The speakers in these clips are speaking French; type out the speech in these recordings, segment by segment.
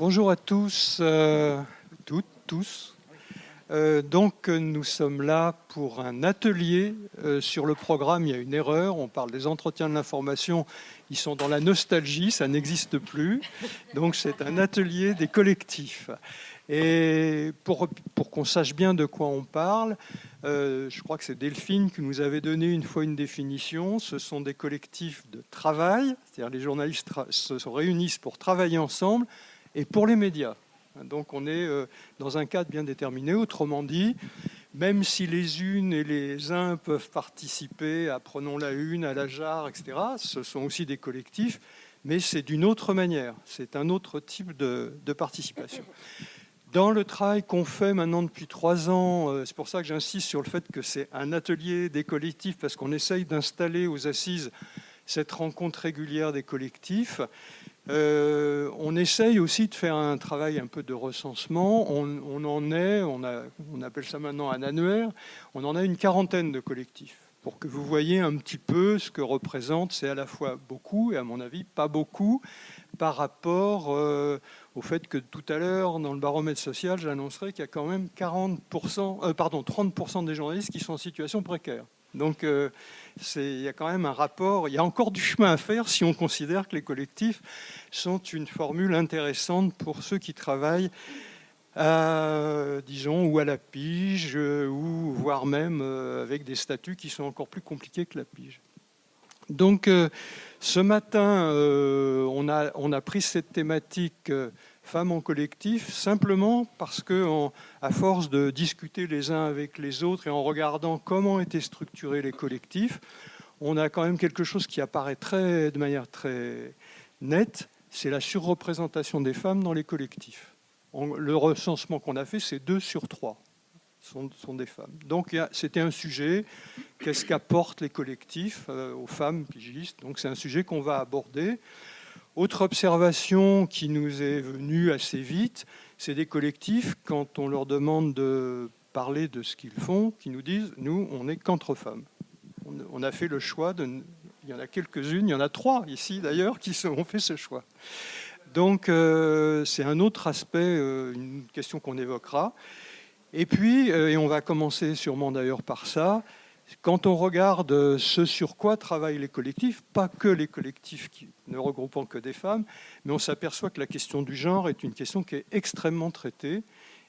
Bonjour à tous, toutes, tous. Donc nous sommes là pour un atelier sur le programme. Il y a une erreur, on parle des entretiens de l'information, ils sont dans la nostalgie, ça n'existe plus. Donc c'est un atelier des collectifs. Et pour qu'on sache bien de quoi on parle, je crois que c'est Delphine qui nous avait donné une fois une définition. Ce sont des collectifs de travail, c'est-à-dire les journalistes se réunissent pour travailler ensemble et pour les médias. Donc on est dans un cadre bien déterminé. Autrement dit, même si les unes et les uns peuvent participer à Prenons la Une, à la JAR, etc., ce sont aussi des collectifs, mais c'est d'une autre manière. C'est un autre type de participation. Dans le travail qu'on fait maintenant depuis 3 ans, c'est pour ça que j'insiste sur le fait que c'est un atelier des collectifs, parce qu'on essaye d'installer aux assises cette rencontre régulière des collectifs. On essaye aussi de faire un travail un peu de recensement. On appelle ça maintenant un annuaire. On en a une 40aine de collectifs. Pour que vous voyez un petit peu ce que représente, c'est à la fois beaucoup et à mon avis pas beaucoup par rapport au fait que tout à l'heure, dans le baromètre social, j'annoncerai qu'il y a quand même 30% des journalistes qui sont en situation précaire. Donc il y a quand même un rapport, il y a encore du chemin à faire si on considère que les collectifs sont une formule intéressante pour ceux qui travaillent disons, ou à la pige, ou voire même avec des statuts qui sont encore plus compliqués que la pige. Donc ce matin, on a pris cette thématique femmes en collectif simplement parce que, à force de discuter les uns avec les autres et en regardant comment étaient structurés les collectifs, on a quand même quelque chose qui apparaît de manière très nette, c'est la surreprésentation des femmes dans les collectifs. Le recensement qu'on a fait, c'est 2 sur 3 sont des femmes. Donc c'était un sujet, qu'est-ce qu'apportent les collectifs aux femmes pigistes. Donc c'est un sujet qu'on va aborder. Autre observation qui nous est venue assez vite, c'est des collectifs, quand on leur demande de parler de ce qu'ils font, qui nous disent, nous, on n'est qu'entre femmes. On a fait le choix, il y en a quelques-unes, il y en a 3 ici d'ailleurs, qui ont fait ce choix. Donc c'est un autre aspect, une question qu'on évoquera. Et puis, et on va commencer sûrement d'ailleurs par ça, quand on regarde ce sur quoi travaillent les collectifs, pas que les collectifs qui ne regroupant que des femmes, mais on s'aperçoit que la question du genre est une question qui est extrêmement traitée.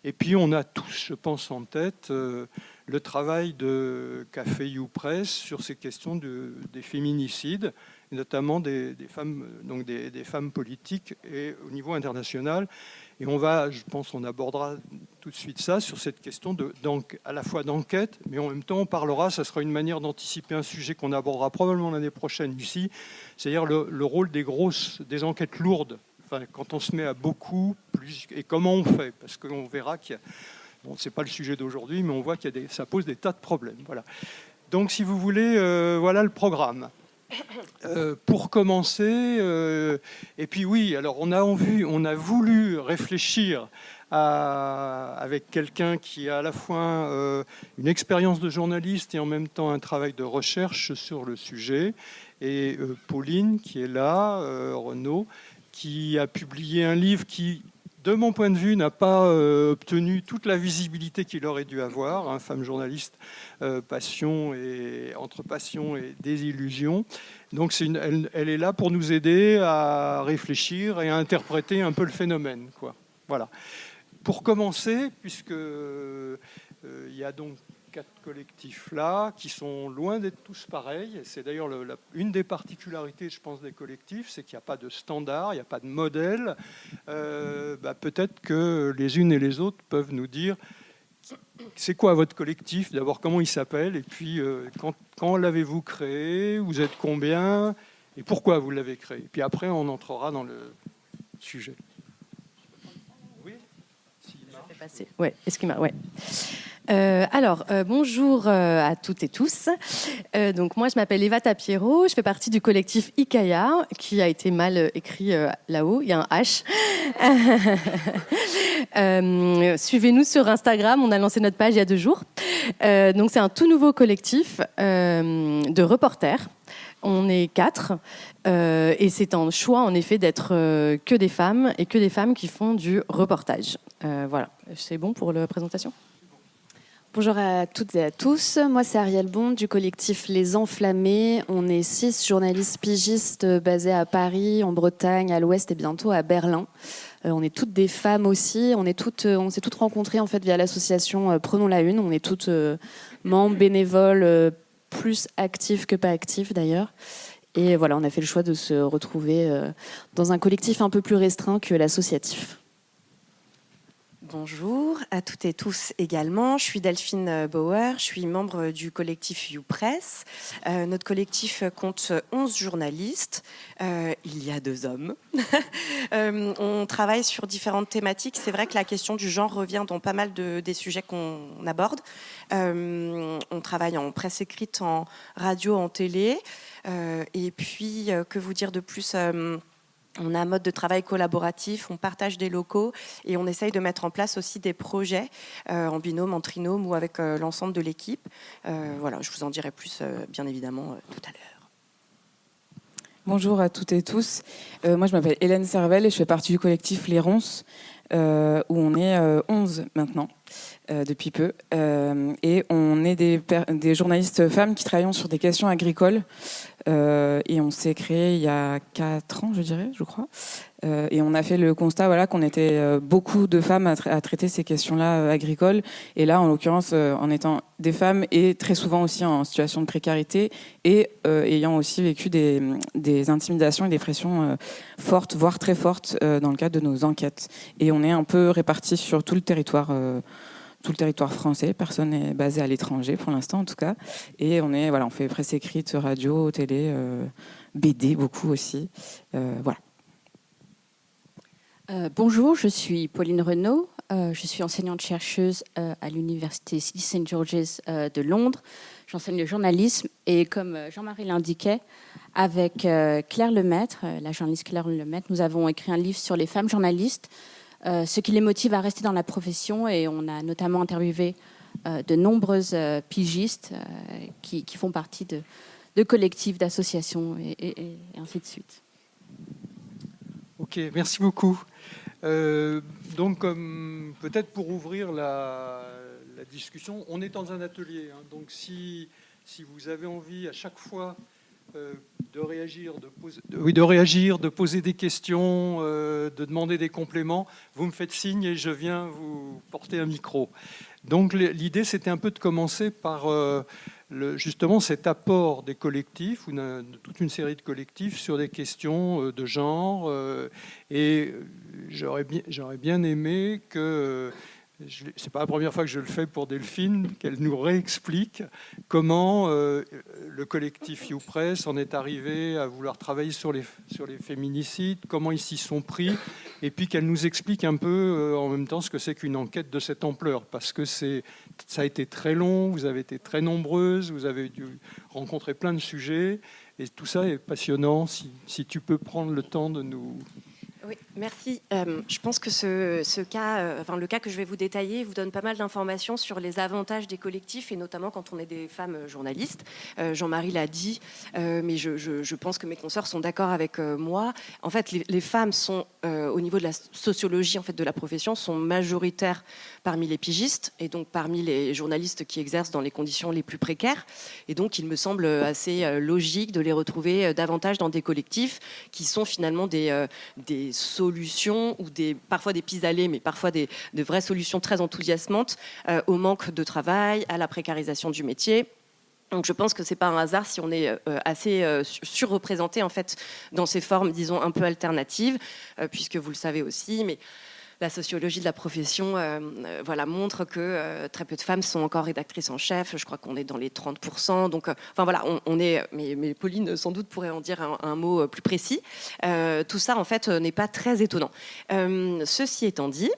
Et puis on a tous, je pense, en tête le travail de Café YouPress sur ces questions des féminicides, notamment des femmes, donc des femmes politiques et au niveau international. Et je pense, on abordera tout de suite ça sur cette question à la fois d'enquête, mais en même temps, on parlera, ça sera une manière d'anticiper un sujet qu'on abordera probablement l'année prochaine ici, c'est-à-dire le rôle des enquêtes lourdes. Enfin, quand on se met à beaucoup, plus, et comment on fait, parce qu'on verra qu'il y a, bon, c'est pas le sujet d'aujourd'hui, mais on voit ça pose des tas de problèmes. Voilà. Donc, si vous voulez, voilà le programme. Pour commencer, et puis oui, alors on a voulu réfléchir avec quelqu'un qui a à la fois une expérience de journaliste et en même temps un travail de recherche sur le sujet. Et Pauline, qui est là, Renaud, qui a publié un livre qui, de mon point de vue, n'a pas obtenu toute la visibilité qu'il aurait dû avoir, hein, Femme journaliste, passion entre passion et désillusion. Donc elle est là pour nous aider à réfléchir et à interpréter un peu le phénomène, quoi. Voilà. Pour commencer, puisque il y a donc 4 collectifs là, qui sont loin d'être tous pareils. C'est d'ailleurs une des particularités, je pense, des collectifs, c'est qu'il n'y a pas de standard, il n'y a pas de modèle. Peut-être que les unes et les autres peuvent nous dire c'est quoi votre collectif, d'abord comment il s'appelle, et puis quand l'avez-vous créé, vous êtes combien, et pourquoi vous l'avez créé. Et puis après, on entrera dans le sujet. Oui, ouais, excuse-moi, ouais. Bonjour à toutes et tous. Donc moi, je m'appelle Eva Tapiero. Je fais partie du collectif Ikaya, qui a été mal écrit là-haut. Il y a un H. Suivez-nous sur Instagram. On a lancé notre page il y a 2 jours. Donc c'est un tout nouveau collectif de reporters On est 4 et c'est un choix en effet d'être que des femmes et que des femmes qui font du reportage. Voilà, c'est bon pour la présentation ? Bonjour à toutes et à tous, moi c'est Ariel Bond du collectif Les Enflammés. On est 6 journalistes pigistes basés à Paris, en Bretagne, à l'Ouest et bientôt à Berlin. On est toutes des femmes aussi, on s'est toutes rencontrées en fait via l'association Prenons la Une. On est toutes membres, bénévoles, plus actifs que pas actifs d'ailleurs. Et voilà, on a fait le choix de se retrouver dans un collectif un peu plus restreint que l'associatif. Bonjour à toutes et tous également. Je suis Delphine Bauer, je suis membre du collectif YouPress. Notre collectif compte 11 journalistes. Il y a 2 hommes. On travaille sur différentes thématiques. C'est vrai que la question du genre revient dans pas mal des sujets qu'on aborde. On travaille en presse écrite, en radio, en télé. Et puis, que vous dire de plus ? On a un mode de travail collaboratif, on partage des locaux et on essaye de mettre en place aussi des projets en binôme, en trinôme ou avec l'ensemble de l'équipe. Voilà, je vous en dirai plus bien évidemment tout à l'heure. Bonjour à toutes et tous. Moi, je m'appelle Hélène Servel et je fais partie du collectif Les Ronces, où on est 11 maintenant, depuis peu. Et on est des journalistes femmes qui travaillent sur des questions agricoles. Et on s'est créé il y a 4 ans, je crois. Et on a fait le constat qu'on était beaucoup de femmes à traiter ces questions-là agricoles. Et là, en l'occurrence, en étant des femmes et très souvent aussi en situation de précarité et ayant aussi vécu des intimidations et des pressions fortes, voire très fortes, dans le cadre de nos enquêtes. Et on est un peu répartis sur tout le territoire français. Personne n'est basé à l'étranger pour l'instant en tout cas. Et on fait presse écrite, radio, télé, BD beaucoup aussi. Voilà. Bonjour, je suis Pauline Renaud. Je suis enseignante-chercheuse à l'université City St. George's de Londres. J'enseigne le journalisme et comme Jean-Marie l'indiquait, avec Claire Lemaître, la journaliste Claire Lemaître, nous avons écrit un livre sur les femmes journalistes, ce qui les motive à rester dans la profession, et on a notamment interviewé de nombreuses pigistes qui font partie de collectifs, d'associations et ainsi de suite. Ok, merci beaucoup. Donc, peut-être pour ouvrir la discussion, on est dans un atelier. Donc, si vous avez envie à chaque fois de réagir, de poser des questions, de demander des compléments, vous me faites signe et je viens vous porter un micro. Donc l'idée, c'était un peu de commencer par justement cet apport des collectifs, ou de toute une série de collectifs sur des questions de genre. Et j'aurais bien aimé que... c'est pas la première fois que je le fais pour Delphine, qu'elle nous réexplique comment le collectif YouPress en est arrivé à vouloir travailler sur les féminicides, comment ils s'y sont pris, et puis qu'elle nous explique un peu en même temps ce que c'est qu'une enquête de cette ampleur, parce que ça a été très long, vous avez été très nombreuses, vous avez dû rencontrer plein de sujets, et tout ça est passionnant. Si tu peux prendre le temps de nous... Oui, merci. Je pense que le cas que je vais vous détailler vous donne pas mal d'informations sur les avantages des collectifs et notamment quand on est des femmes journalistes. Jean-Marie l'a dit, mais je pense que mes consoeurs sont d'accord avec moi. En fait, les femmes sont, au niveau de la sociologie en fait, de la profession, sont majoritaires parmi les pigistes et donc parmi les journalistes qui exercent dans les conditions les plus précaires. Et donc, il me semble assez logique de les retrouver davantage dans des collectifs qui sont finalement des solutions ou parfois des pis-aller, mais parfois de vraies solutions très enthousiasmantes au manque de travail, à la précarisation du métier. Donc je pense que c'est pas un hasard si on est assez surreprésenté en fait dans ces formes, disons un peu alternatives, puisque vous le savez aussi, mais la sociologie de la profession montre que très peu de femmes sont encore rédactrices en chef. Je crois qu'on est dans les 30%. Donc, on est... Mais Pauline, sans doute, pourrait en dire un mot plus précis. Tout ça, en fait, n'est pas très étonnant. Ceci étant dit,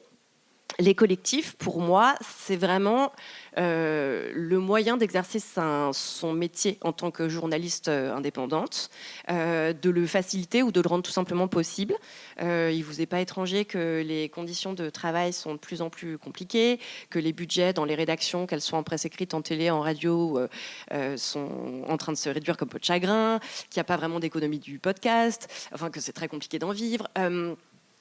les collectifs, pour moi, c'est vraiment le moyen d'exercer son métier en tant que journaliste indépendante, de le faciliter ou de le rendre tout simplement possible. Il ne vous est pas étranger que les conditions de travail sont de plus en plus compliquées, que les budgets dans les rédactions, qu'elles soient en presse écrite, en télé, en radio, sont en train de se réduire comme peau de chagrin, qu'il n'y a pas vraiment d'économie du podcast, enfin que c'est très compliqué d'en vivre.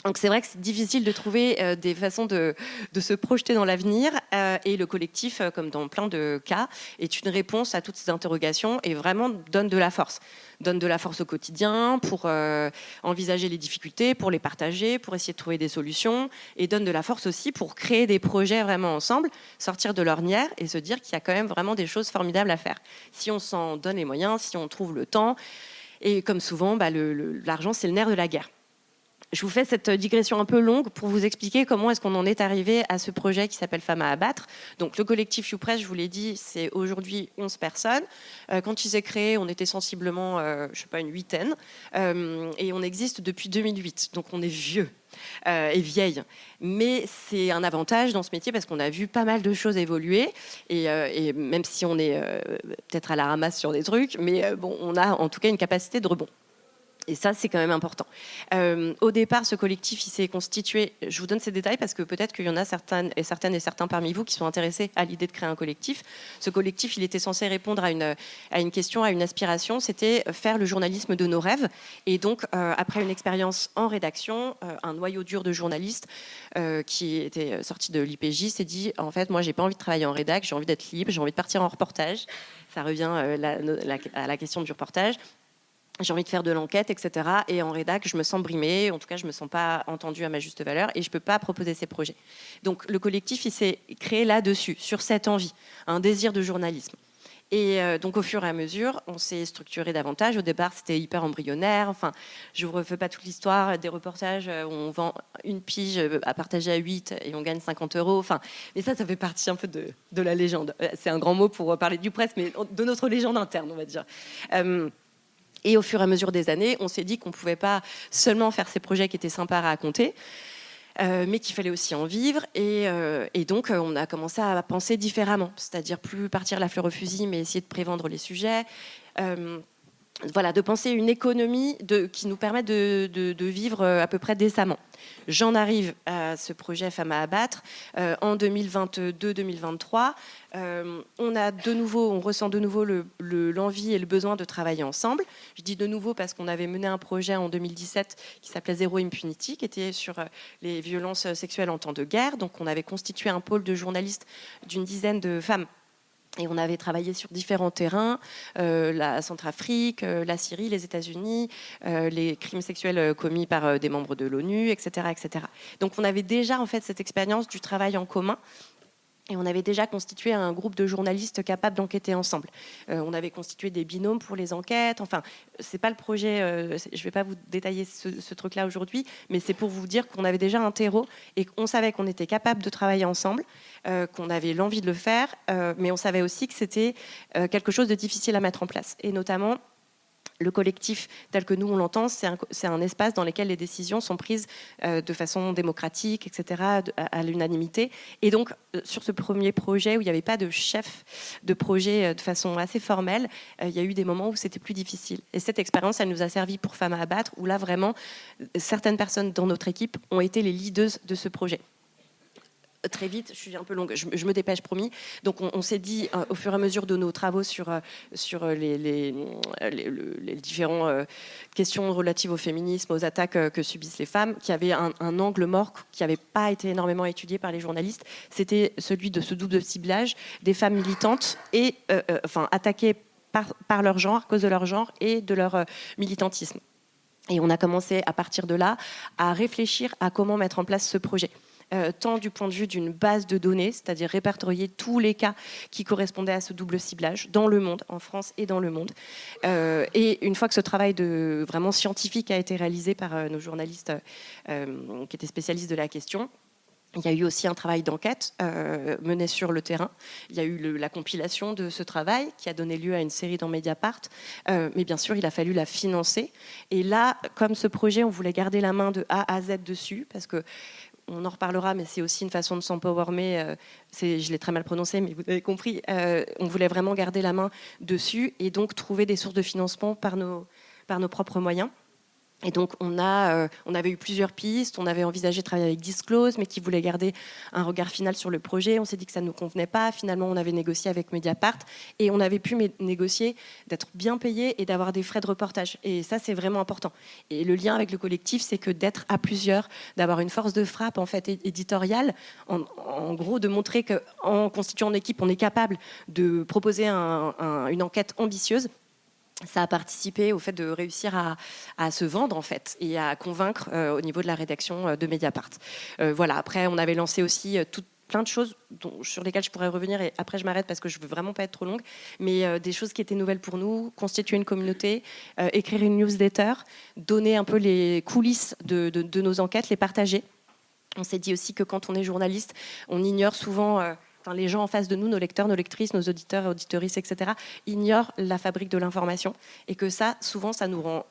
Donc c'est vrai que c'est difficile de trouver des façons de se projeter dans l'avenir et le collectif, comme dans plein de cas, est une réponse à toutes ces interrogations et vraiment donne de la force. Donne de la force au quotidien pour envisager les difficultés, pour les partager, pour essayer de trouver des solutions et donne de la force aussi pour créer des projets vraiment ensemble, sortir de l'ornière et se dire qu'il y a quand même vraiment des choses formidables à faire. Si on s'en donne les moyens, si on trouve le temps et comme souvent, l'argent c'est le nerf de la guerre. Je vous fais cette digression un peu longue pour vous expliquer comment est-ce qu'on en est arrivé à ce projet qui s'appelle Femmes à abattre. Donc le collectif YouPress, je vous l'ai dit, c'est aujourd'hui 11 personnes. Quand il s'est créé, on était sensiblement, une huitaine. Et on existe depuis 2008, donc on est vieux. Et vieille. Mais c'est un avantage dans ce métier parce qu'on a vu pas mal de choses évoluer et même si on est peut-être à la ramasse sur des trucs, mais on a en tout cas une capacité de rebond. Et ça, c'est quand même important. Au départ, ce collectif, il s'est constitué... Je vous donne ces détails parce que peut-être qu'il y en a certaines et certains parmi vous qui sont intéressés à l'idée de créer un collectif. Ce collectif, il était censé répondre à une question, à une aspiration. C'était faire le journalisme de nos rêves. Et donc, après une expérience en rédaction, un noyau dur de journalistes qui était sorti de l'IPJ s'est dit, en fait, moi, j'ai pas envie de travailler en rédac, j'ai envie d'être libre, j'ai envie de partir en reportage. Ça revient à la question du reportage. J'ai envie de faire de l'enquête, etc. Et en rédac, je me sens brimée. En tout cas, je ne me sens pas entendue à ma juste valeur et je ne peux pas proposer ces projets. Donc, le collectif, il s'est créé là-dessus, sur cette envie, un désir de journalisme. Et donc, au fur et à mesure, on s'est structuré davantage. Au départ, c'était hyper embryonnaire. Enfin, je ne vous refais pas toute l'histoire des reportages où on vend une pige à partager à 8 et on gagne 50 €. Enfin, mais ça fait partie un peu de la légende. C'est un grand mot pour parler du presse, mais de notre légende interne, on va dire. Et au fur et à mesure des années, on s'est dit qu'on ne pouvait pas seulement faire ces projets qui étaient sympas à raconter, mais qu'il fallait aussi en vivre. Et donc, on a commencé à penser différemment, c'est-à-dire plus partir la fleur au fusil, mais essayer de prévendre les sujets. De penser une économie qui nous permet de vivre à peu près décemment. J'en arrive à ce projet Femmes à abattre en 2022-2023. On ressent de nouveau l'envie et le besoin de travailler ensemble. Je dis de nouveau parce qu'on avait mené un projet en 2017 qui s'appelait Zéro Impunity, qui était sur les violences sexuelles en temps de guerre. Donc on avait constitué un pôle de journalistes d'une dizaine de femmes. Et on avait travaillé sur différents terrains, la Centrafrique, la Syrie, les États-Unis, les crimes sexuels commis par des membres de l'ONU, etc., etc. Donc on avait déjà en fait cette expérience du travail en commun. Et on avait déjà constitué un groupe de journalistes capables d'enquêter ensemble. On avait constitué des binômes pour les enquêtes. Enfin, c'est pas le projet. Je ne vais pas vous détailler ce truc-là aujourd'hui, mais c'est pour vous dire qu'on avait déjà un terreau et qu'on savait qu'on était capable de travailler ensemble, qu'on avait l'envie de le faire, mais on savait aussi que c'était quelque chose de difficile à mettre en place. Et notamment, le collectif, tel que nous on l'entend, c'est un espace dans lequel les décisions sont prises de façon démocratique, etc., à l'unanimité. Et donc, sur ce premier projet où il n'y avait pas de chef de projet de façon assez formelle, il y a eu des moments où c'était plus difficile. Et cette expérience, elle nous a servi pour Femmes à abattre, où là, vraiment, certaines personnes dans notre équipe ont été les leaders de ce projet. Très vite, je suis un peu longue, je me dépêche, promis. Donc on s'est dit, au fur et à mesure de nos travaux sur les différentes questions relatives au féminisme, aux attaques que subissent les femmes, qu'il y avait un angle mort qui n'avait pas été énormément étudié par les journalistes. C'était celui de ce double ciblage des femmes militantes et attaquées par leur genre, à cause de leur genre et de leur militantisme. Et on a commencé à partir de là à réfléchir à comment mettre en place ce projet. Tant du point de vue d'une base de données, c'est-à-dire répertorier tous les cas qui correspondaient à ce double ciblage dans le monde, en France et dans le monde. Et une fois que ce travail vraiment scientifique a été réalisé par nos journalistes qui étaient spécialistes de la question, Il y a eu aussi un travail d'enquête mené sur le terrain. Il y a eu la compilation de ce travail qui a donné lieu à une série dans Mediapart. Mais bien sûr, il a fallu la financer. Et là, comme ce projet, on voulait garder la main de A à Z dessus, parce que on en reparlera, mais c'est aussi une façon de s'empowermer. Je l'ai très mal prononcé, mais vous avez compris. On voulait vraiment garder la main dessus et donc trouver des sources de financement par nos propres moyens. Et donc, on avait eu plusieurs pistes. On avait envisagé de travailler avec Disclose, mais qui voulait garder un regard final sur le projet. On s'est dit que ça ne nous convenait pas. Finalement, on avait négocié avec Mediapart et on avait pu négocier d'être bien payé et d'avoir des frais de reportage. Et ça, c'est vraiment important. Et le lien avec le collectif, c'est que d'être à plusieurs, d'avoir une force de frappe en fait éditoriale, en gros, de montrer qu'en constituant une équipe, on est capable de proposer une enquête ambitieuse. Ça a participé au fait de réussir à se vendre en fait et à convaincre au niveau de la rédaction de Mediapart. Voilà. Après, on avait lancé aussi plein de choses sur lesquelles je pourrais revenir et après je m'arrête parce que je veux vraiment pas être trop longue, mais des choses qui étaient nouvelles pour nous, constituer une communauté, écrire une newsletter, donner un peu les coulisses de nos enquêtes, les partager. On s'est dit aussi que quand on est journaliste, on ignore souvent... les gens en face de nous, nos lecteurs, nos lectrices, nos auditeurs et auditrices, etc., ignorent la fabrique de l'information et que ça, souvent, ça nous rend,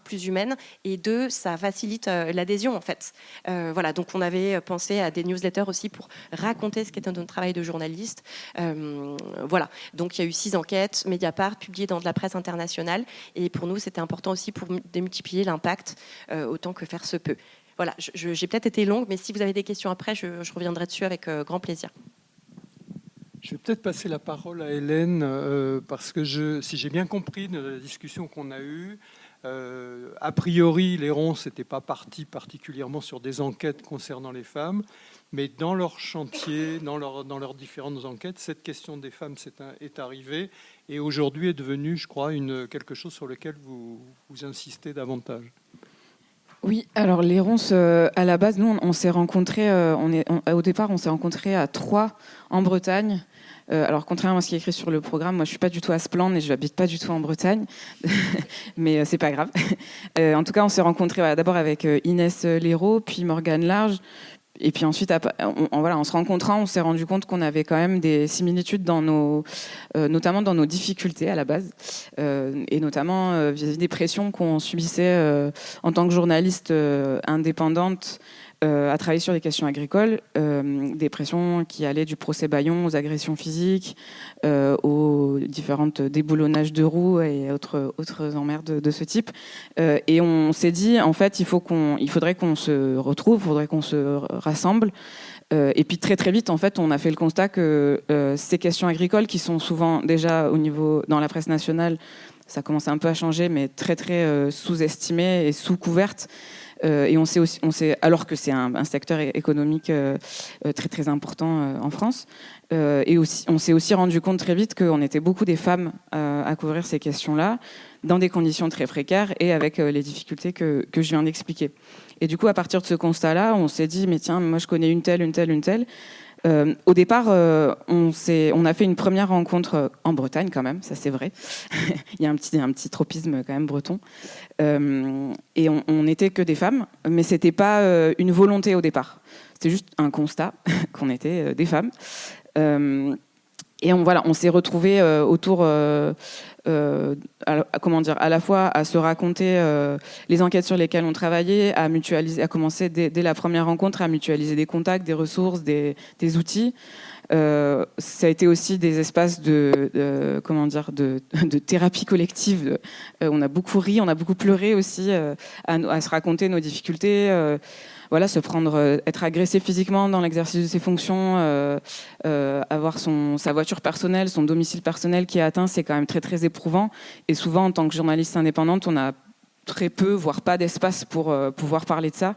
plus humaines et deux, ça facilite l'adhésion, en fait. Voilà, donc on avait pensé à des newsletters aussi pour raconter ce qu'était notre travail de journaliste. Voilà, donc il y a eu 6 enquêtes, Mediapart, publiées dans de la presse internationale et pour nous, c'était important aussi pour démultiplier l'impact autant que faire se peut. Voilà, j'ai peut-être été longue, mais si vous avez des questions après, je reviendrai dessus avec grand plaisir. Je vais peut-être passer la parole à Hélène, parce que si j'ai bien compris de la discussion qu'on a eue, a priori, les ronces n'étaient pas partis particulièrement sur des enquêtes concernant les femmes, mais dans leur chantier, dans leurs différentes enquêtes, cette question des femmes est arrivée et aujourd'hui est devenue, je crois, quelque chose sur lequel vous insistez davantage. Oui, alors les ronces, à la base, nous, on s'est rencontrés, au départ, on s'est rencontrés à Troyes, en Bretagne. Alors, contrairement à ce qui est écrit sur le programme, moi, je suis pas du tout à Splandre et je n'habite pas du tout en Bretagne, mais c'est pas grave. En tout cas, on s'est rencontrés d'abord avec Inès Léraud, puis Morgane Large. Et puis ensuite, en se rencontrant, on s'est rendu compte qu'on avait quand même des similitudes notamment dans nos difficultés à la base, et notamment vis-à-vis des pressions qu'on subissait en tant que journaliste indépendante à travailler sur des questions agricoles, des pressions qui allaient du procès Bayon aux agressions physiques, aux différentes déboulonnages de roues et autres emmerdes de ce type. Et on s'est dit, en fait, il faudrait qu'on se retrouve, il faudrait qu'on se rassemble. Et puis très très vite, en fait, on a fait le constat que ces questions agricoles, qui sont souvent déjà dans la presse nationale, ça commence un peu à changer, mais très très sous-estimées et sous-couvertes. Et on sait, alors que c'est un secteur économique très très important en France. Et aussi, on s'est aussi rendu compte très vite qu'on était beaucoup des femmes à couvrir ces questions-là, dans des conditions très précaires et avec les difficultés que je viens d'expliquer. Et du coup, à partir de ce constat-là, on s'est dit, mais tiens, moi je connais une telle. Au départ, on a fait une première rencontre en Bretagne quand même, ça c'est vrai. Il y a un petit tropisme quand même breton. Et on n'était que des femmes, mais c'était pas une volonté au départ. C'était juste un constat qu'on était des femmes. Et on s'est retrouvés autour, à la fois à se raconter les enquêtes sur lesquelles on travaillait, à mutualiser, à commencer dès la première rencontre à mutualiser des contacts, des ressources, des outils. Ça a été aussi des espaces de thérapie collective. On a beaucoup ri, on a beaucoup pleuré aussi, à se raconter nos difficultés. Être agressé physiquement dans l'exercice de ses fonctions, avoir sa voiture personnelle, son domicile personnel qui est atteint, c'est quand même très très éprouvant. Et souvent, en tant que journaliste indépendante, on a très peu, voire pas d'espace pour pouvoir parler de ça.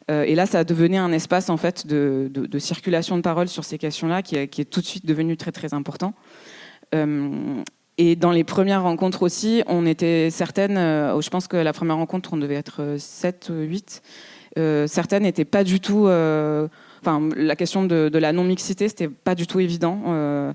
Et là, ça devenait un espace en fait de circulation de parole sur ces questions-là, qui est tout de suite devenu très très important. Et dans les premières rencontres aussi, on était certaines. Je pense que la première rencontre, on devait être 7, 8. Certaines n'étaient pas du tout. La question de la non-mixité, c'était pas du tout évident.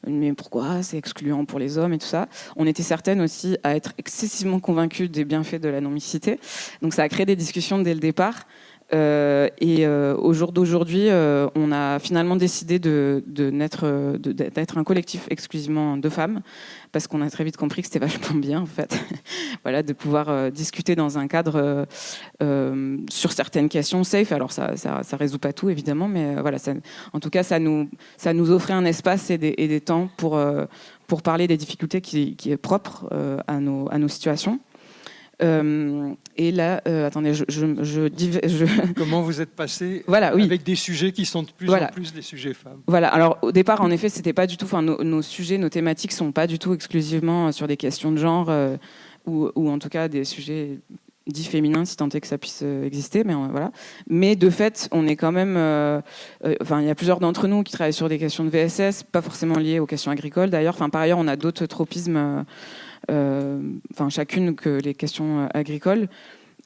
Mais pourquoi c'est excluant pour les hommes et tout ça. On était certaines aussi à être excessivement convaincues des bienfaits de la non-mixité. Donc ça a créé des discussions dès le départ. Au jour d'aujourd'hui, on a finalement décidé d'être un collectif exclusivement de femmes, parce qu'on a très vite compris que c'était vachement bien, en fait, voilà, de pouvoir discuter dans un cadre sur certaines questions safe. Alors ça résout pas tout, évidemment, mais voilà, en tout cas, ça nous offrait un espace et des temps pour parler des difficultés qui est propre à nos situations. Et là, attendez, Comment vous êtes passé voilà, oui. avec des sujets qui sont de plus en plus des sujets femmes. Voilà. Alors au départ, en effet, c'était pas du tout. Enfin, nos sujets, nos thématiques sont pas du tout exclusivement sur des questions de genre ou en tout cas des sujets dits féminins, si tant est que ça puisse exister. Mais voilà. Mais de fait, on est quand même. Enfin, il y a plusieurs d'entre nous qui travaillent sur des questions de VSS, pas forcément liées aux questions agricoles. D'ailleurs, enfin, par ailleurs, on a d'autres tropismes. Enfin, chacune que les questions agricoles.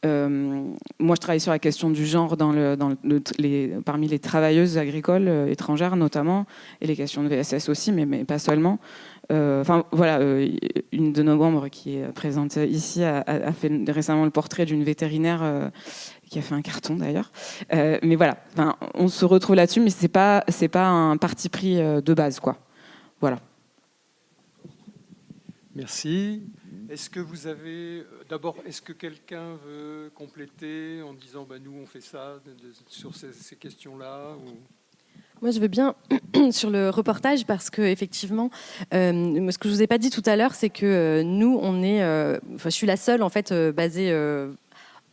Moi, je travaille sur la question du genre parmi les travailleuses agricoles étrangères notamment, et les questions de VSS aussi, mais pas seulement. Enfin, voilà, une de nos membres qui est présente ici a fait récemment le portrait d'une vétérinaire qui a fait un carton d'ailleurs. Mais voilà, enfin, on se retrouve là-dessus, mais c'est pas un parti pris de base, quoi. Voilà. Merci. Est-ce que vous avez... D'abord, est-ce que quelqu'un veut compléter en disant nous, on fait ça sur ces questions-là ou... Moi, je veux bien sur le reportage parce que effectivement, ce que je vous ai pas dit tout à l'heure, c'est que nous, on est... je suis la seule, en fait, basée...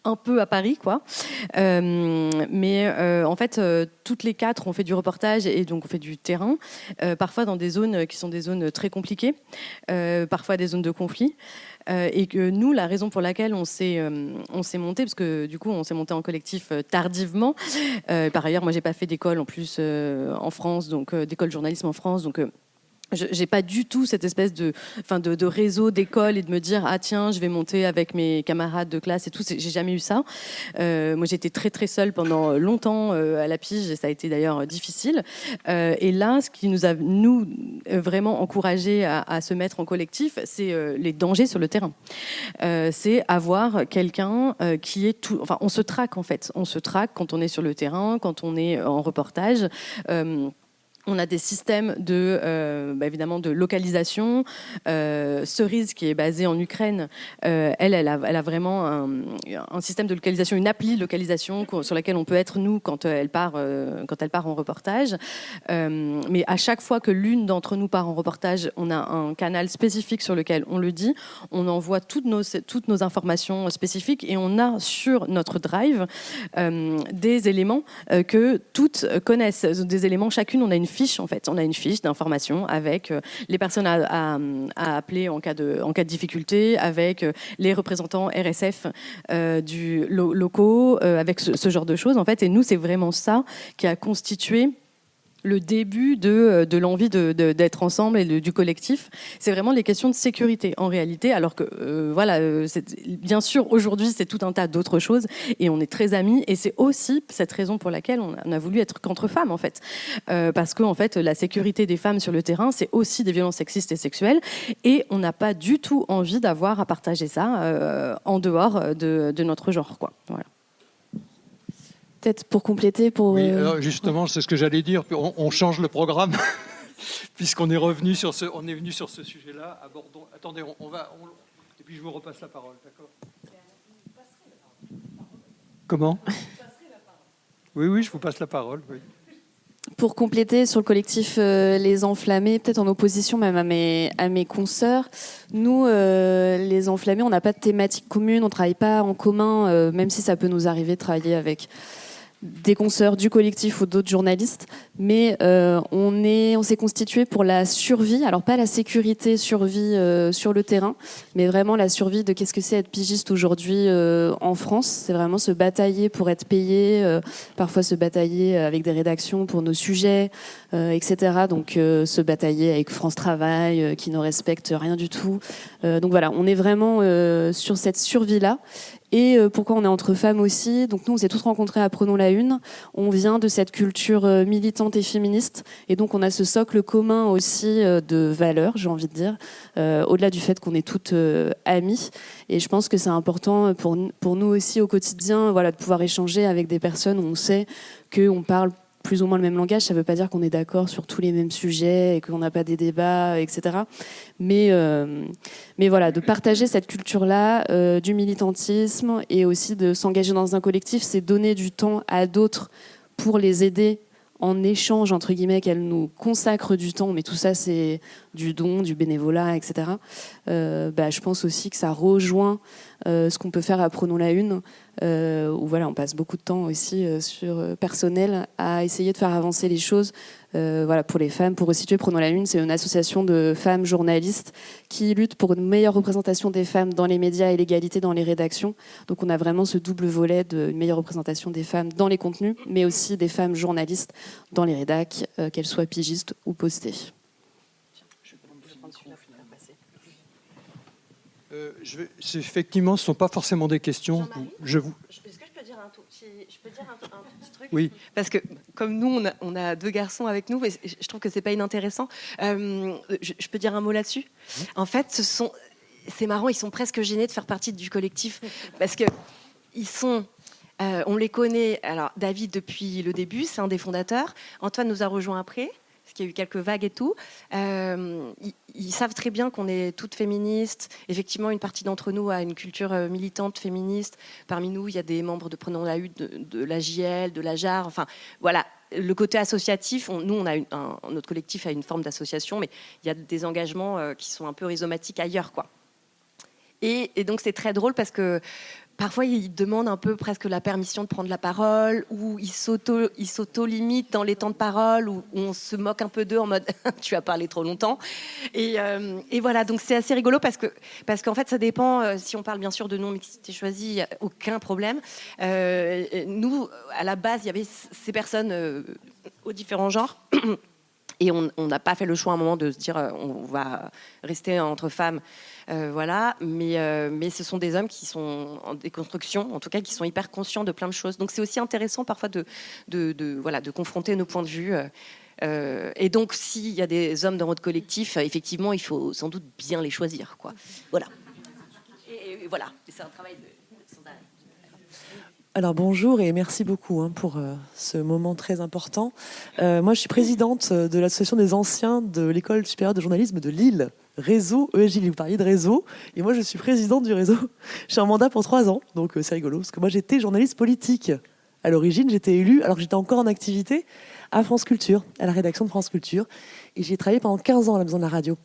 un peu à Paris, quoi. Mais en fait, toutes les quatre, on fait du reportage et donc on fait du terrain, parfois dans des zones qui sont des zones très compliquées, parfois des zones de conflit. Et que nous, la raison pour laquelle on s'est monté, parce que du coup, on s'est monté en collectif tardivement. Par ailleurs, moi, j'ai pas fait d'école en plus en France, donc d'école de journalisme en France, donc. J'ai pas du tout cette espèce de réseau d'école et de me dire ah tiens je vais monter avec mes camarades de classe et tout, j'ai jamais eu ça. Moi j'étais très très seule pendant longtemps à la pige et ça a été d'ailleurs difficile. Et là ce qui nous a vraiment encouragé à se mettre en collectif, c'est les dangers sur le terrain. C'est avoir quelqu'un qui est tout. Enfin on se traque en fait, on se traque quand on est sur le terrain, quand on est en reportage. On a des systèmes évidemment de localisation. Cerise, qui est basée en Ukraine, elle a vraiment un système de localisation, une appli de localisation sur laquelle on peut être nous quand elle part en reportage. Mais à chaque fois que l'une d'entre nous part en reportage, on a un canal spécifique sur lequel on le dit. On envoie toutes nos informations spécifiques et on a sur notre drive des éléments que toutes connaissent. Des éléments, chacune, on a une fiche en fait. On a une fiche d'information avec les personnes à appeler en cas de difficulté, avec les représentants RSF locaux, avec ce genre de choses en fait. Et nous, c'est vraiment ça qui a constitué le début de l'envie d'être ensemble et du collectif. C'est vraiment les questions de sécurité en réalité, alors que bien sûr aujourd'hui c'est tout un tas d'autres choses et on est très amis et c'est aussi cette raison pour laquelle on a voulu être qu'entre femmes en fait, parce que en fait la sécurité des femmes sur le terrain c'est aussi des violences sexistes et sexuelles et on n'a pas du tout envie d'avoir à partager ça en dehors de notre genre, quoi. Voilà. Peut-être pour compléter, Oui, alors justement, c'est ce que j'allais dire. On change le programme puisqu'on est venu sur ce sujet-là. Abordons. Attendez, on va. Et puis je vous repasse la parole, d'accord ? Comment ? Oui, je vous passe la parole. Oui. Pour compléter sur le collectif Les Enflammés, peut-être en opposition même à mes consoeurs, nous, les Enflammés, on n'a pas de thématique commune, on ne travaille pas en commun, même si ça peut nous arriver de travailler avec des consoeurs du collectif ou d'autres journalistes, mais on s'est constitué pour la survie, alors pas la sécurité, survie sur le terrain, mais vraiment la survie de qu'est-ce que c'est être pigiste aujourd'hui en France. C'est vraiment se batailler pour être payé, parfois se batailler avec des rédactions pour nos sujets, etc. Donc se batailler avec France Travail qui ne respecte rien du tout. Donc voilà, on est vraiment sur cette survie-là. Et pourquoi on est entre femmes aussi. Donc nous, on s'est tous rencontrés à Prenons la Une. On vient de cette culture militante et féministe. Et donc on a ce socle commun aussi de valeurs, j'ai envie de dire, au-delà du fait qu'on est toutes amies. Et je pense que c'est important pour nous aussi au quotidien, voilà, de pouvoir échanger avec des personnes où on sait qu'on parle plus ou moins le même langage. Ça ne veut pas dire qu'on est d'accord sur tous les mêmes sujets et qu'on n'a pas des débats, etc. Mais voilà, de partager cette culture-là, du militantisme et aussi de s'engager dans un collectif, c'est donner du temps à d'autres pour les aider en échange, entre guillemets, qu'elles nous consacrent du temps. Mais tout ça, c'est du don, du bénévolat, etc. Je pense aussi que ça rejoint ce qu'on peut faire à Prenons la Une, où voilà, on passe beaucoup de temps aussi personnel à essayer de faire avancer les choses. Voilà, pour les femmes, pour resituer, Prenons la Une, c'est une association de femmes journalistes qui lutte pour une meilleure représentation des femmes dans les médias et l'égalité dans les rédactions. Donc on a vraiment ce double volet d'une meilleure représentation des femmes dans les contenus, mais aussi des femmes journalistes dans les rédacs, qu'elles soient pigistes ou postées. Effectivement, ce ne sont pas forcément des questions. Est-ce que je peux dire un tout petit truc? Oui. Parce que comme nous, on a 2 garçons avec nous, et je trouve que c'est pas inintéressant. Je peux dire un mot là-dessus? En fait, c'est marrant, ils sont presque gênés de faire partie du collectif parce que ils sont. On les connaît. Alors David depuis le début, c'est un des fondateurs. Antoine nous a rejoint après. Qu'il y a eu quelques vagues et tout. Ils savent très bien qu'on est toutes féministes. Effectivement, une partie d'entre nous a une culture militante féministe. Parmi nous, il y a des membres de Prenons la Une, de la JL, de la JAR. Enfin, voilà, le côté associatif. Notre collectif a une forme d'association, mais il y a des engagements qui sont un peu rhizomatiques ailleurs, quoi. Et donc, c'est très drôle parce que parfois, ils demandent un peu presque la permission de prendre la parole, ou ils s'auto-limitent dans les temps de parole, ou on se moque un peu d'eux en mode « tu as parlé trop longtemps ». Et voilà, donc c'est assez rigolo parce qu'en fait, ça dépend. Si on parle bien sûr de non-mixité choisie, il n'y a aucun problème. Nous, à la base, il y avait ces personnes aux différents genres. Et on n'a pas fait le choix à un moment de se dire on va rester entre femmes, voilà. Mais ce sont des hommes qui sont en déconstruction, en tout cas qui sont hyper conscients de plein de choses. Donc c'est aussi intéressant parfois de confronter nos points de vue. Et donc s'il y a des hommes dans votre collectif, effectivement, il faut sans doute bien les choisir, quoi. Voilà. Et voilà, c'est un travail de sondage. Alors bonjour et merci beaucoup pour ce moment très important. Moi je suis présidente de l'association des anciens de l'école supérieure de journalisme de Lille, réseau ESJ Lille. Vous parliez de réseau et moi je suis présidente du réseau. J'ai un mandat pour 3 ans, donc c'est rigolo parce que moi j'étais journaliste politique. À l'origine j'étais élue alors que j'étais encore en activité à France Culture, à la rédaction de France Culture, et j'ai travaillé pendant 15 ans à la maison de la radio.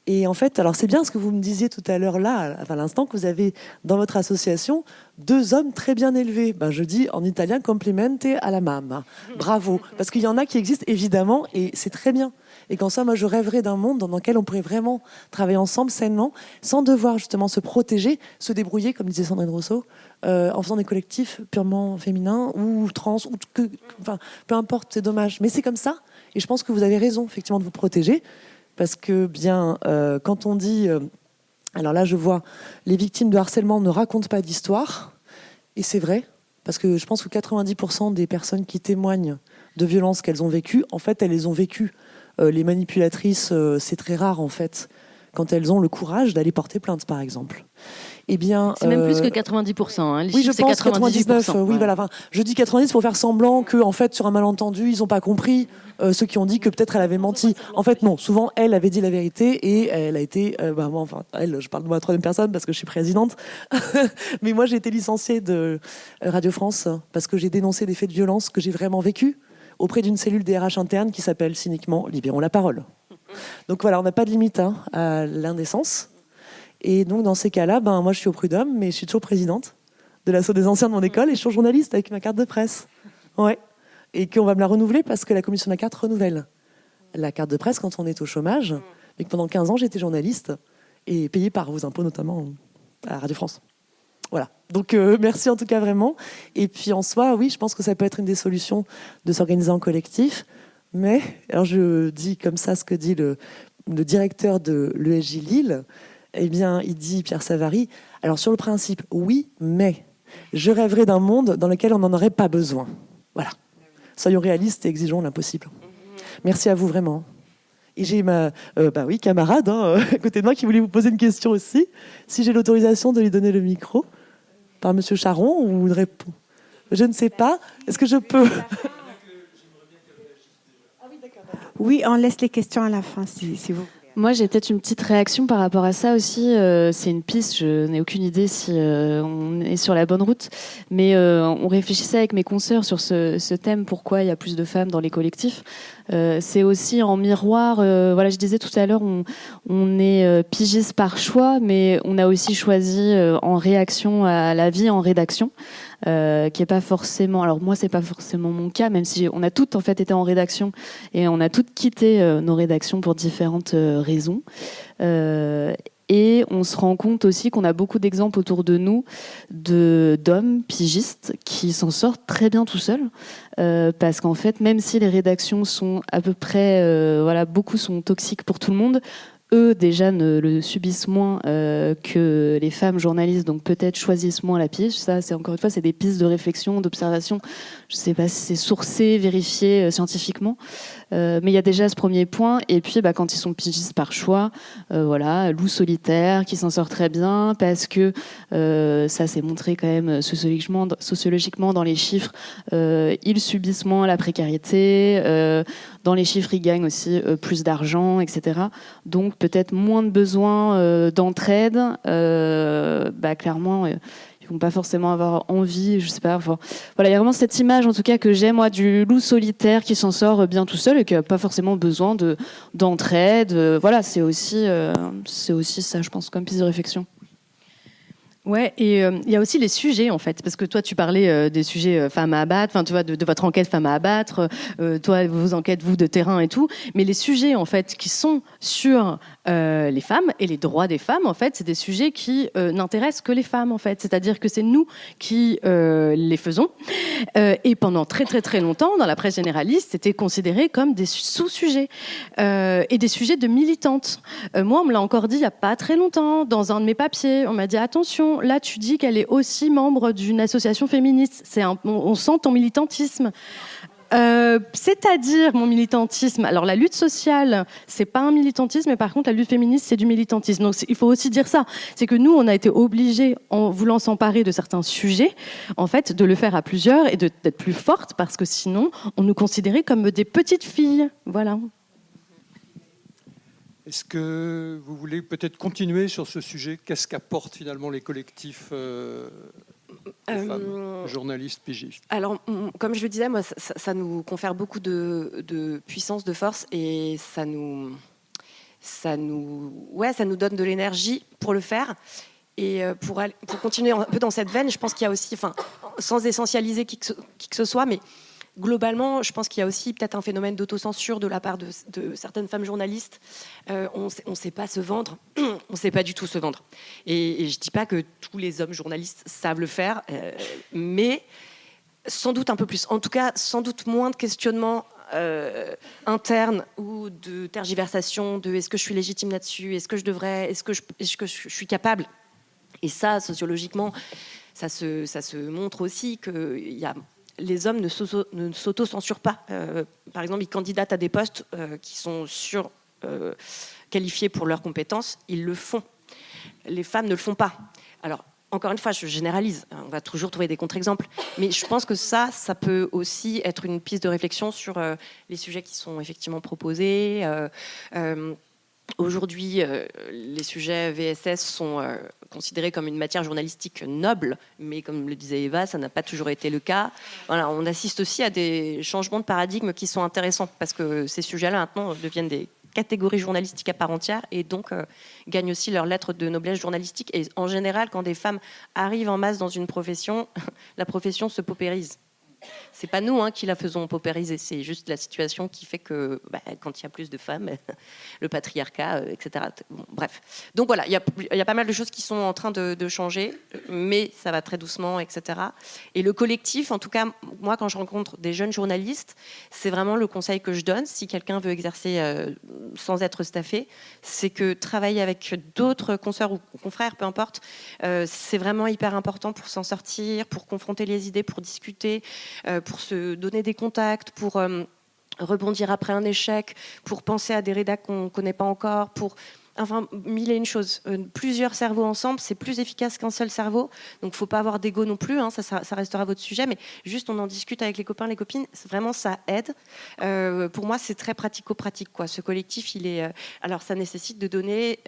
Et en fait, alors c'est bien ce que vous me disiez tout à l'heure là, à l'instant, que vous avez dans votre association 2 hommes très bien élevés. Je dis en italien complimente alla mamma. Bravo, parce qu'il y en a qui existent évidemment et c'est très bien. Et qu'en ça, moi je rêverais d'un monde dans lequel on pourrait vraiment travailler ensemble sainement, sans devoir justement se protéger, se débrouiller, comme disait Sandrine Rousseau, en faisant des collectifs purement féminins ou trans, enfin peu importe, c'est dommage. Mais c'est comme ça, et je pense que vous avez raison effectivement de vous protéger. Parce que quand on dit... alors là, je vois, les victimes de harcèlement ne racontent pas d'histoire. Et c'est vrai, parce que je pense que 90% des personnes qui témoignent de violences qu'elles ont vécues, en fait, elles les ont vécues. Les manipulatrices, c'est très rare, en fait, quand elles ont le courage d'aller porter plainte, par exemple. Eh bien, c'est même plus que 90%. Les oui, je chiffres, pense c'est 99. Oui, ouais. voilà. Enfin, je dis 90 pour faire semblant que, en fait, sur un malentendu, ils n'ont pas compris. Ceux qui ont dit que peut-être elle avait menti. En fait, non. Souvent, elle avait dit la vérité et elle a été. Elle, je parle de moi à 3e personne parce que je suis présidente. Mais moi, j'ai été licenciée de Radio France parce que j'ai dénoncé des faits de violence que j'ai vraiment vécus auprès d'une cellule DRH interne qui s'appelle cyniquement Libérons la parole. Donc voilà, on n'a pas de limite à l'indécence. Et donc, dans ces cas-là, moi, je suis au prud'homme, mais je suis toujours présidente de l'asso des anciens de mon école et je suis toujours journaliste avec ma carte de presse. Ouais. Et qu'on va me la renouveler parce que la commission de la carte renouvelle la carte de presse quand on est au chômage. Et que pendant 15 ans, j'étais journaliste et payée par vos impôts, notamment à Radio France. Voilà. Donc, merci en tout cas vraiment. Et puis, en soi, oui, je pense que ça peut être une des solutions de s'organiser en collectif. Mais, alors je dis comme ça ce que dit le directeur de l'ESJ Lille. Eh bien, il dit, Pierre Savary, alors sur le principe, oui, mais je rêverais d'un monde dans lequel on n'en aurait pas besoin. Voilà. Soyons réalistes et exigeons l'impossible. Merci à vous, vraiment. Et j'ai ma camarade à côté de moi qui voulait vous poser une question aussi. Si j'ai l'autorisation de lui donner le micro par Monsieur Charon ou une réponse. Je ne sais pas. Est-ce que je peux? Oui, on laisse les questions à la fin, si vous. Moi, j'ai peut-être une petite réaction par rapport à ça aussi. C'est une piste, je n'ai aucune idée si on est sur la bonne route. Mais on réfléchissait avec mes consoeurs sur ce thème, pourquoi il y a plus de femmes dans les collectifs. C'est aussi en miroir, voilà, je disais tout à l'heure, on est pigiste par choix, mais on a aussi choisi en réaction à la vie en rédaction. Qui est pas forcément. Alors moi, c'est pas forcément mon cas, même si on a toutes en fait été en rédaction et on a toutes quitté nos rédactions pour différentes raisons. Et on se rend compte aussi qu'on a beaucoup d'exemples autour de nous d'hommes pigistes qui s'en sortent très bien tout seuls. Parce qu'en fait, même si les rédactions sont à peu près, voilà, beaucoup sont toxiques pour tout le monde, eux déjà ne le subissent moins que les femmes journalistes, donc peut-être choisissent moins la pige. Ça, c'est encore une fois, c'est des pistes de réflexion, d'observation. Je ne sais pas si c'est sourcé, vérifié scientifiquement, mais il y a déjà ce premier point. Et puis, quand ils sont pigistes par choix, voilà, loup solitaire qui s'en sort très bien parce que ça s'est montré quand même sociologiquement dans les chiffres, ils subissent moins la précarité. Dans les chiffres, ils gagnent aussi plus d'argent, etc. Donc peut-être moins de besoin d'entraide. Clairement, ils vont pas forcément avoir envie, je sais pas. Enfin, voilà, il y a vraiment cette image, en tout cas, que j'ai moi du loup solitaire qui s'en sort bien tout seul et qui a pas forcément besoin d'entraide. Voilà, c'est aussi ça, je pense, comme piste de réflexion. Ouais, et il y a aussi les sujets en fait, parce que toi tu parlais des sujets femmes à abattre, enfin tu vois de votre enquête femmes à abattre, toi vos enquêtes vous de terrain et tout, mais les sujets en fait qui sont sur les femmes et les droits des femmes en fait, c'est des sujets qui n'intéressent que les femmes en fait, c'est-à-dire que c'est nous qui les faisons et pendant très très très longtemps dans la presse généraliste c'était considéré comme des sous-sujets et des sujets de militantes. Moi on me l'a encore dit il y a pas très longtemps dans un de mes papiers, on m'a dit attention. Là, tu dis qu'elle est aussi membre d'une association féministe. On sent ton militantisme. C'est-à-dire mon militantisme. Alors, la lutte sociale, c'est pas un militantisme, mais par contre, la lutte féministe, c'est du militantisme. Donc, il faut aussi dire ça. C'est que nous, on a été obligés, en voulant s'emparer de certains sujets, en fait, de le faire à plusieurs et d'être plus fortes, parce que sinon, on nous considérait comme des petites filles. Voilà. Est-ce que vous voulez peut-être continuer sur ce sujet? Qu'est-ce qu'apportent finalement les collectifs femmes, journalistes, pigistes? Alors, comme je le disais, moi, ça nous confère beaucoup de puissance, de force, et ça nous donne de l'énergie pour le faire. Et pour continuer un peu dans cette veine, je pense qu'il y a aussi, sans essentialiser qui que ce soit, mais globalement, je pense qu'il y a aussi peut-être un phénomène d'autocensure de la part de certaines femmes journalistes. On ne sait pas se vendre, on ne sait pas du tout se vendre. Et je ne dis pas que tous les hommes journalistes savent le faire, mais sans doute un peu plus. En tout cas, sans doute moins de questionnements internes ou de tergiversation de est-ce que je suis légitime là-dessus, est-ce que je devrais, est-ce que je suis capable. Et ça, sociologiquement, ça se montre aussi qu'il y a... Les hommes ne s'auto-censurent pas. Par exemple, ils candidatent à des postes qui sont qualifiés pour leurs compétences. Ils le font. Les femmes ne le font pas. Alors, encore une fois, je généralise. On va toujours trouver des contre-exemples. Mais je pense que ça peut aussi être une piste de réflexion sur les sujets qui sont effectivement proposés. Aujourd'hui, les sujets VSS sont considérés comme une matière journalistique noble, mais comme le disait Eva, ça n'a pas toujours été le cas. Voilà, on assiste aussi à des changements de paradigme qui sont intéressants, parce que ces sujets-là, maintenant, deviennent des catégories journalistiques à part entière, et donc gagnent aussi leur lettre de noblesse journalistique. Et en général, quand des femmes arrivent en masse dans une profession, la profession se paupérise. C'est pas nous qui la faisons paupériser, c'est juste la situation qui fait que quand il y a plus de femmes, le patriarcat, etc. Bon, bref. Donc voilà, il y a pas mal de choses qui sont en train de changer, mais ça va très doucement, etc. Et le collectif, en tout cas, moi, quand je rencontre des jeunes journalistes, c'est vraiment le conseil que je donne, si quelqu'un veut exercer sans être staffé, c'est que travailler avec d'autres consoeurs ou confrères, peu importe, c'est vraiment hyper important pour s'en sortir, pour confronter les idées, pour discuter, pour se donner des contacts, pour rebondir après un échec, pour penser à des rédacs qu'on ne connaît pas encore, pour... Enfin, mille et une choses. Plusieurs cerveaux ensemble, c'est plus efficace qu'un seul cerveau. Donc, il ne faut pas avoir d'ego non plus. Ça restera votre sujet. Mais juste, on en discute avec les copains, les copines. Vraiment, ça aide. Pour moi, c'est très pratico-pratique, quoi. Ce collectif, il est... alors, ça nécessite de donner.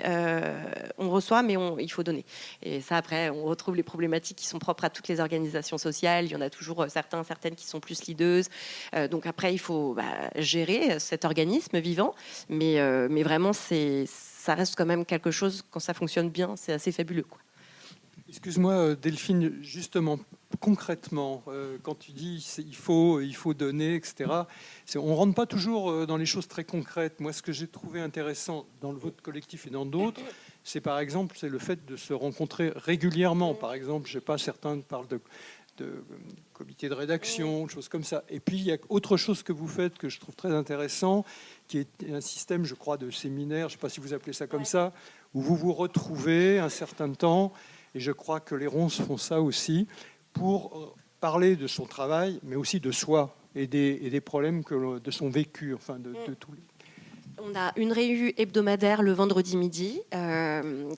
On reçoit, mais il faut donner. Et ça, après, on retrouve les problématiques qui sont propres à toutes les organisations sociales. Il y en a toujours certaines qui sont plus leadeuses. Donc, après, il faut gérer cet organisme vivant. Mais vraiment, ça reste quand même quelque chose, quand ça fonctionne bien, c'est assez fabuleux, quoi. Excuse-moi, Delphine, justement, concrètement, quand tu dis il faut donner, etc., on ne rentre pas toujours dans les choses très concrètes. Moi, ce que j'ai trouvé intéressant dans votre collectif et dans d'autres, c'est par exemple le fait de se rencontrer régulièrement. Par exemple, je sais pas, certains parlent de comité de rédaction, choses comme ça. Et puis, il y a autre chose que vous faites que je trouve très intéressant, qui est un système, je crois, de séminaire, je ne sais pas si vous appelez ça comme ça, où vous vous retrouvez un certain temps, et je crois que les ronces font ça aussi, pour parler de son travail, mais aussi de soi, et des problèmes de son vécu, enfin de tous les... On a une réunion hebdomadaire le vendredi midi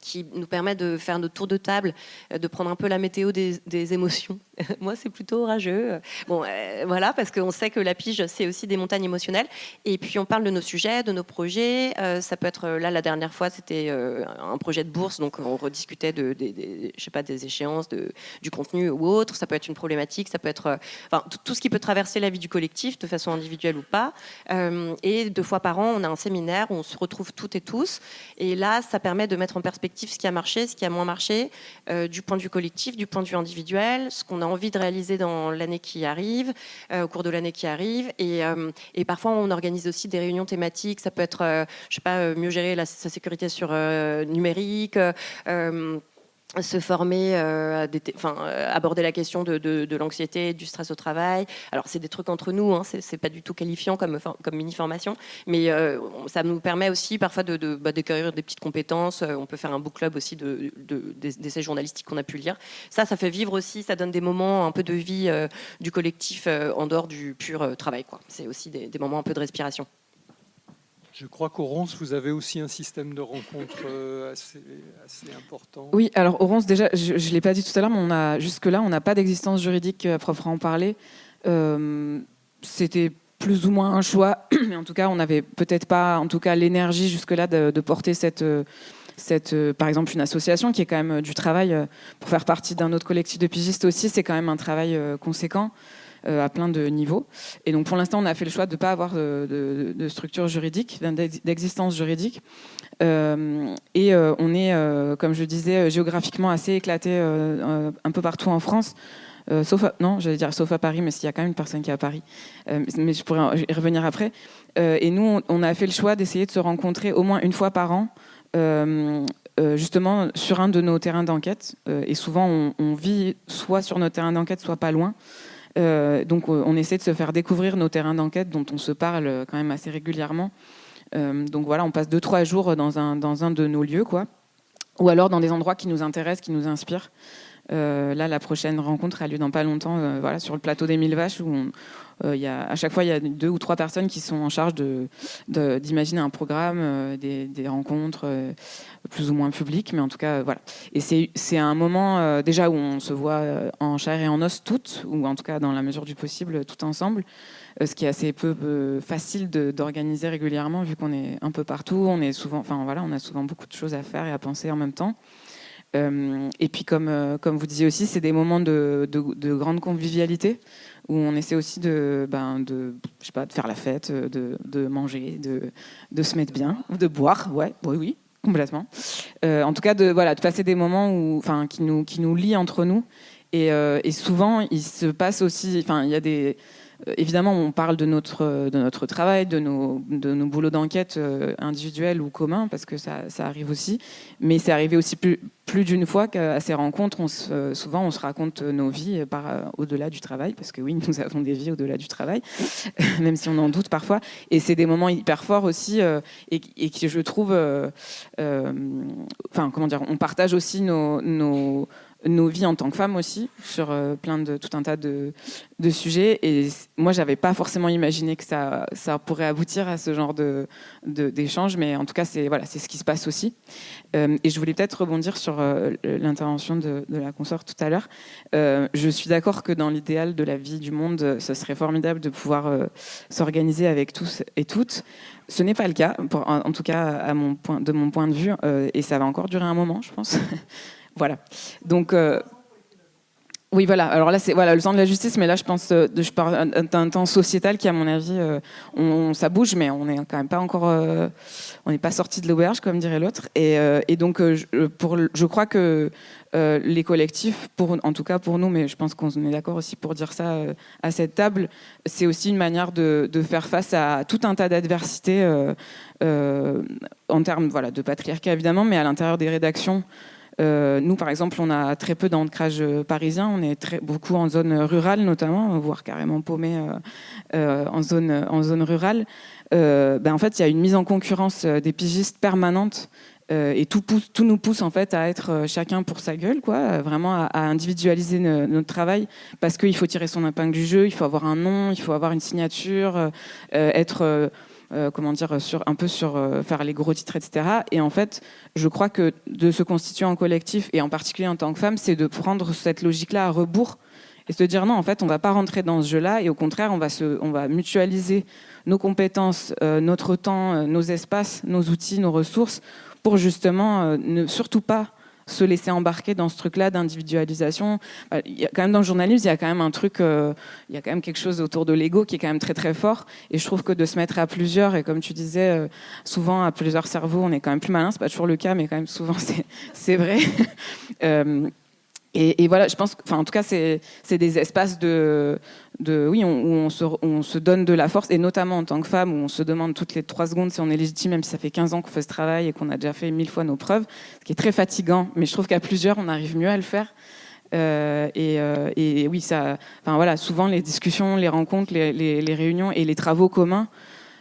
qui nous permet de faire notre tour de table, de prendre un peu la météo des émotions. Moi, c'est plutôt orageux. Bon, voilà, parce qu'on sait que la pige, c'est aussi des montagnes émotionnelles. Et puis, on parle de nos sujets, de nos projets. Ça peut être, là, la dernière fois, c'était un projet de bourse. Donc, on rediscutait je sais pas, des échéances, du contenu ou autre. Ça peut être une problématique. Ça peut être tout ce qui peut traverser la vie du collectif, de façon individuelle ou pas. Et 2 fois par an, on a un séminaire où on se retrouve toutes et tous. Et là, ça permet de mettre en perspective ce qui a marché, ce qui a moins marché, du point de vue collectif, du point de vue individuel, ce qu'on a envie de réaliser dans l'année qui arrive, au cours de l'année qui arrive. Et parfois, on organise aussi des réunions thématiques. Ça peut être, je sais pas, mieux gérer sa sécurité sur numérique, se former, aborder la question de l'anxiété, du stress au travail. Alors, c'est des trucs entre nous, c'est pas du tout qualifiant comme mini-formation, mais ça nous permet aussi parfois d'acquérir des petites compétences. On peut faire un book club aussi d'essais journalistiques qu'on a pu lire. Ça fait vivre aussi, ça donne des moments un peu de vie du collectif en dehors du pur travail, quoi. C'est aussi des moments un peu de respiration. Je crois qu'au Ronces, vous avez aussi un système de rencontres assez important. Oui, alors au Ronces, déjà, je ne l'ai pas dit tout à l'heure, mais jusque-là, on n'a pas d'existence juridique à proprement parler. C'était plus ou moins un choix, mais en tout cas, on n'avait peut-être pas l'énergie jusque-là de porter par exemple, une association qui est quand même du travail. Pour faire partie d'un autre collectif de pigistes aussi, c'est quand même un travail conséquent. À plein de niveaux. Et donc, pour l'instant, on a fait le choix de ne pas avoir de structure juridique, d'existence juridique. On est, comme je disais, géographiquement assez éclaté un peu partout en France. Sauf à Paris, mais s'il y a quand même une personne qui est à Paris. Mais je pourrais y revenir après. Et nous, on a fait le choix d'essayer de se rencontrer au moins une fois par an, justement sur un de nos terrains d'enquête. Et souvent, on vit soit sur nos terrains d'enquête, soit pas loin. Donc on essaie de se faire découvrir nos terrains d'enquête dont on se parle quand même assez régulièrement. Donc voilà, on passe 2-3 jours dans un de nos lieux, quoi. Ou alors dans des endroits qui nous intéressent, qui nous inspirent. Là, la prochaine rencontre a lieu dans pas longtemps, sur le plateau des Mille Vaches, où à chaque fois il y a 2 ou 3 personnes qui sont en charge d'imaginer un programme, des rencontres plus ou moins publiques, mais en tout cas voilà. Et c'est un moment déjà où on se voit en chair et en os toutes, ou en tout cas dans la mesure du possible tout ensemble, ce qui est assez peu facile d'organiser régulièrement vu qu'on est un peu partout, on a souvent beaucoup de choses à faire et à penser en même temps. Et puis comme vous disiez aussi, c'est des moments de grande convivialité où on essaie aussi de faire la fête, de manger, de se mettre bien, de boire, oui, complètement. En tout cas, de passer des moments qui nous lient entre nous Et souvent, il se passe aussi, enfin, il y a des évidemment, on parle de notre travail, de nos boulots d'enquête individuels ou communs, parce que ça arrive aussi. Mais c'est arrivé aussi plus d'une fois qu'à ces rencontres, souvent on se raconte nos vies au-delà du travail, parce que oui, nous avons des vies au-delà du travail, même si on en doute parfois. Et c'est des moments hyper forts aussi, et qui, je trouve, enfin, comment dire, on partage aussi nos vies en tant que femmes aussi, sur tout un tas de sujets. Et moi, j'avais pas forcément imaginé que ça pourrait aboutir à ce genre d'échange, mais en tout cas, c'est ce qui se passe aussi. Et je voulais peut-être rebondir sur l'intervention de la consoeur tout à l'heure. Je suis d'accord que dans l'idéal de la vie du monde, ce serait formidable de pouvoir s'organiser avec tous et toutes. Ce n'est pas le cas, en tout cas de mon point de vue, et ça va encore durer un moment, je pense. Voilà. Donc, oui, voilà. Alors là, c'est le temps de la justice, mais là, je pense, je parle d'un temps sociétal qui, à mon avis, ça bouge, mais on n'est quand même pas encore, on n'est pas sorti de l'auberge, comme dirait l'autre. Et donc, je crois que les collectifs, en tout cas pour nous, mais je pense qu'on est d'accord aussi pour dire ça à cette table, c'est aussi une manière de faire face à tout un tas d'adversités en termes, de patriarcat évidemment, mais à l'intérieur des rédactions. Nous, par exemple, on a très peu d'ancrage parisien. On est beaucoup en zone rurale, notamment, voire carrément paumé en zone rurale. En fait, il y a une mise en concurrence des pigistes permanente. Et tout nous pousse en fait à être chacun pour sa gueule, quoi, vraiment à individualiser notre travail, parce qu'il faut tirer son épingle du jeu, il faut avoir un nom, il faut avoir une signature, être faire les gros titres, etc. Et en fait, je crois que de se constituer en collectif, et en particulier en tant que femme, c'est de prendre cette logique-là à rebours et se dire non, en fait, on ne va pas rentrer dans ce jeu-là, et au contraire, on va mutualiser nos compétences, notre temps, nos espaces, nos outils, nos ressources, pour justement ne surtout pas se laisser embarquer dans ce truc-là d'individualisation. Il y a quand même dans le journalisme, il y a quand même un truc, il y a quand même quelque chose autour de l'ego qui est quand même très très fort. Et je trouve que de se mettre à plusieurs, et comme tu disais, souvent à plusieurs cerveaux, on est quand même plus malin. C'est pas toujours le cas, mais quand même souvent c'est vrai. Et voilà, je pense, en tout cas, c'est des espaces où on se donne de la force, et notamment en tant que femme, où on se demande toutes les 3 secondes si on est légitime, même si ça fait 15 ans qu'on fait ce travail et qu'on a déjà fait 1000 fois nos preuves, ce qui est très fatigant. Mais je trouve qu'à plusieurs, on arrive mieux à le faire. Et oui, souvent les discussions, les rencontres, les réunions et les travaux communs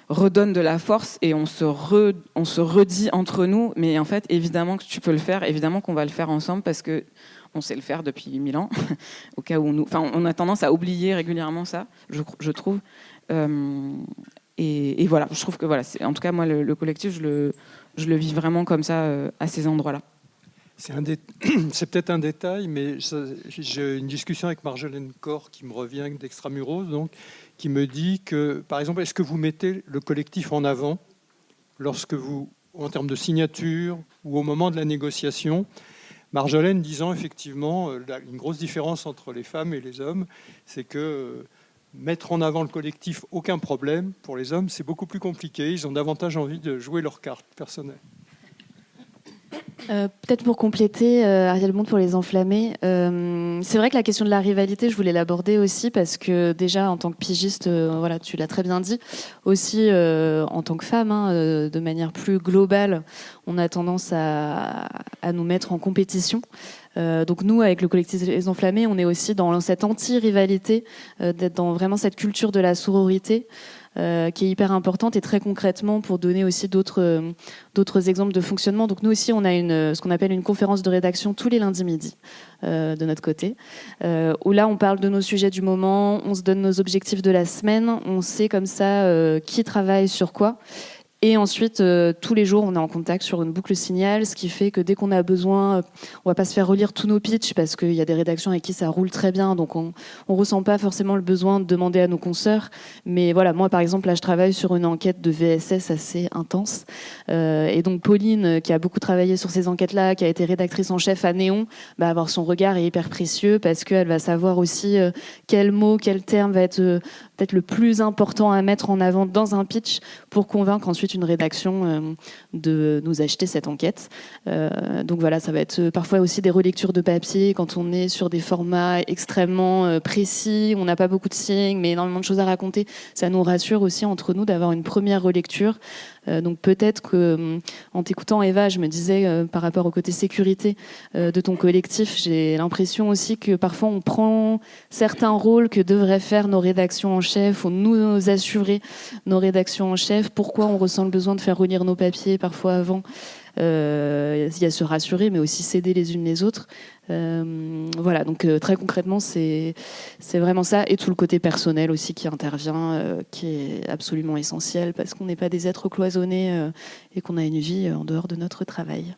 redonnent de la force, et on se redit entre nous, mais en fait, évidemment que tu peux le faire, évidemment qu'on va le faire ensemble, parce que on sait le faire depuis 1000 ans, au cas où on a tendance à oublier régulièrement ça, je trouve. Et voilà, je trouve que en tout cas, moi, le collectif, je le vis vraiment comme ça, à ces endroits-là. C'est peut-être un détail, mais j'ai une discussion avec Marjolaine Corr qui me revient d'Extramuros, donc, qui me dit que, par exemple, est-ce que vous mettez le collectif en avant lorsque en termes de signature ou au moment de la négociation? Marjolaine disant effectivement une grosse différence entre les femmes et les hommes, c'est que mettre en avant le collectif, aucun problème. Pour les hommes, c'est beaucoup plus compliqué. Ils ont davantage envie de jouer leur carte personnelle. Peut-être pour compléter, Ariel Bond pour les enflammés, c'est vrai que la question de la rivalité, je voulais l'aborder aussi, parce que déjà en tant que pigiste, tu l'as très bien dit, aussi en tant que femme, de manière plus globale, on a tendance à nous mettre en compétition. Donc nous, avec le collectif Les Enflammés, on est aussi dans cette anti-rivalité, d'être dans vraiment cette culture de la sororité, qui est hyper importante, et très concrètement, pour donner aussi d'autres exemples de fonctionnement. Donc nous aussi, on a ce qu'on appelle une conférence de rédaction tous les lundis midi, de notre côté, où là, on parle de nos sujets du moment, on se donne nos objectifs de la semaine, on sait comme ça qui travaille sur quoi. Et ensuite, tous les jours, on est en contact sur une boucle Signal, ce qui fait que dès qu'on a besoin, on va pas se faire relire tous nos pitchs, parce qu'il y a des rédactions avec qui ça roule très bien, donc on ressent pas forcément le besoin de demander à nos consoeurs. Mais voilà, moi par exemple, là, je travaille sur une enquête de VSS assez intense, et donc Pauline, qui a beaucoup travaillé sur ces enquêtes-là, qui a été rédactrice en chef à Néon, avoir son regard est hyper précieux, parce qu'elle va savoir aussi quel mot, quel terme va être peut-être le plus important à mettre en avant dans un pitch pour convaincre ensuite une rédaction de nous acheter cette enquête. Donc voilà, ça va être parfois aussi des relectures de papier quand on est sur des formats extrêmement précis, on n'a pas beaucoup de signes, mais énormément de choses à raconter. Ça nous rassure aussi entre nous d'avoir une première relecture. Donc peut-être que, en t'écoutant Eva, je me disais par rapport au côté sécurité de ton collectif, j'ai l'impression aussi que parfois on prend certains rôles que devraient faire nos rédactions en chef ou nous assurer nos rédactions en chef. Pourquoi on ressent le besoin de faire relire nos papiers parfois avant? Il y a se rassurer, mais aussi s'aider les unes les autres. Voilà, donc très concrètement, c'est vraiment ça. Et tout le côté personnel aussi qui intervient, qui est absolument essentiel, parce qu'on n'est pas des êtres cloisonnés et qu'on a une vie en dehors de notre travail.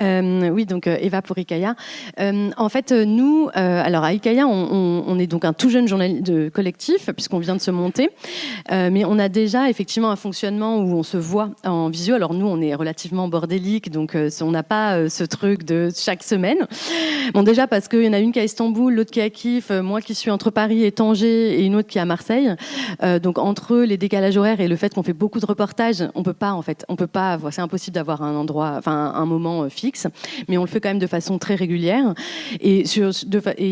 Oui, donc Eva pour Ikaia. En fait, nous, alors à Ikaia, on est donc un tout jeune de collectif, puisqu'on vient de se monter. Mais on a déjà effectivement un fonctionnement où on se voit en visio. Alors nous, on est relativement bordélique, donc on n'a pas ce truc de chaque semaine. Bon, déjà parce qu'il y en a une qui est à Istanbul, l'autre qui est à Kiev, moi qui suis entre Paris et Tanger, et une autre qui est à Marseille. Donc entre les décalages horaires et le fait qu'on fait beaucoup de reportages, on peut pas, c'est impossible d'avoir un endroit, enfin un moment fixe. Mais on le fait quand même de façon très régulière et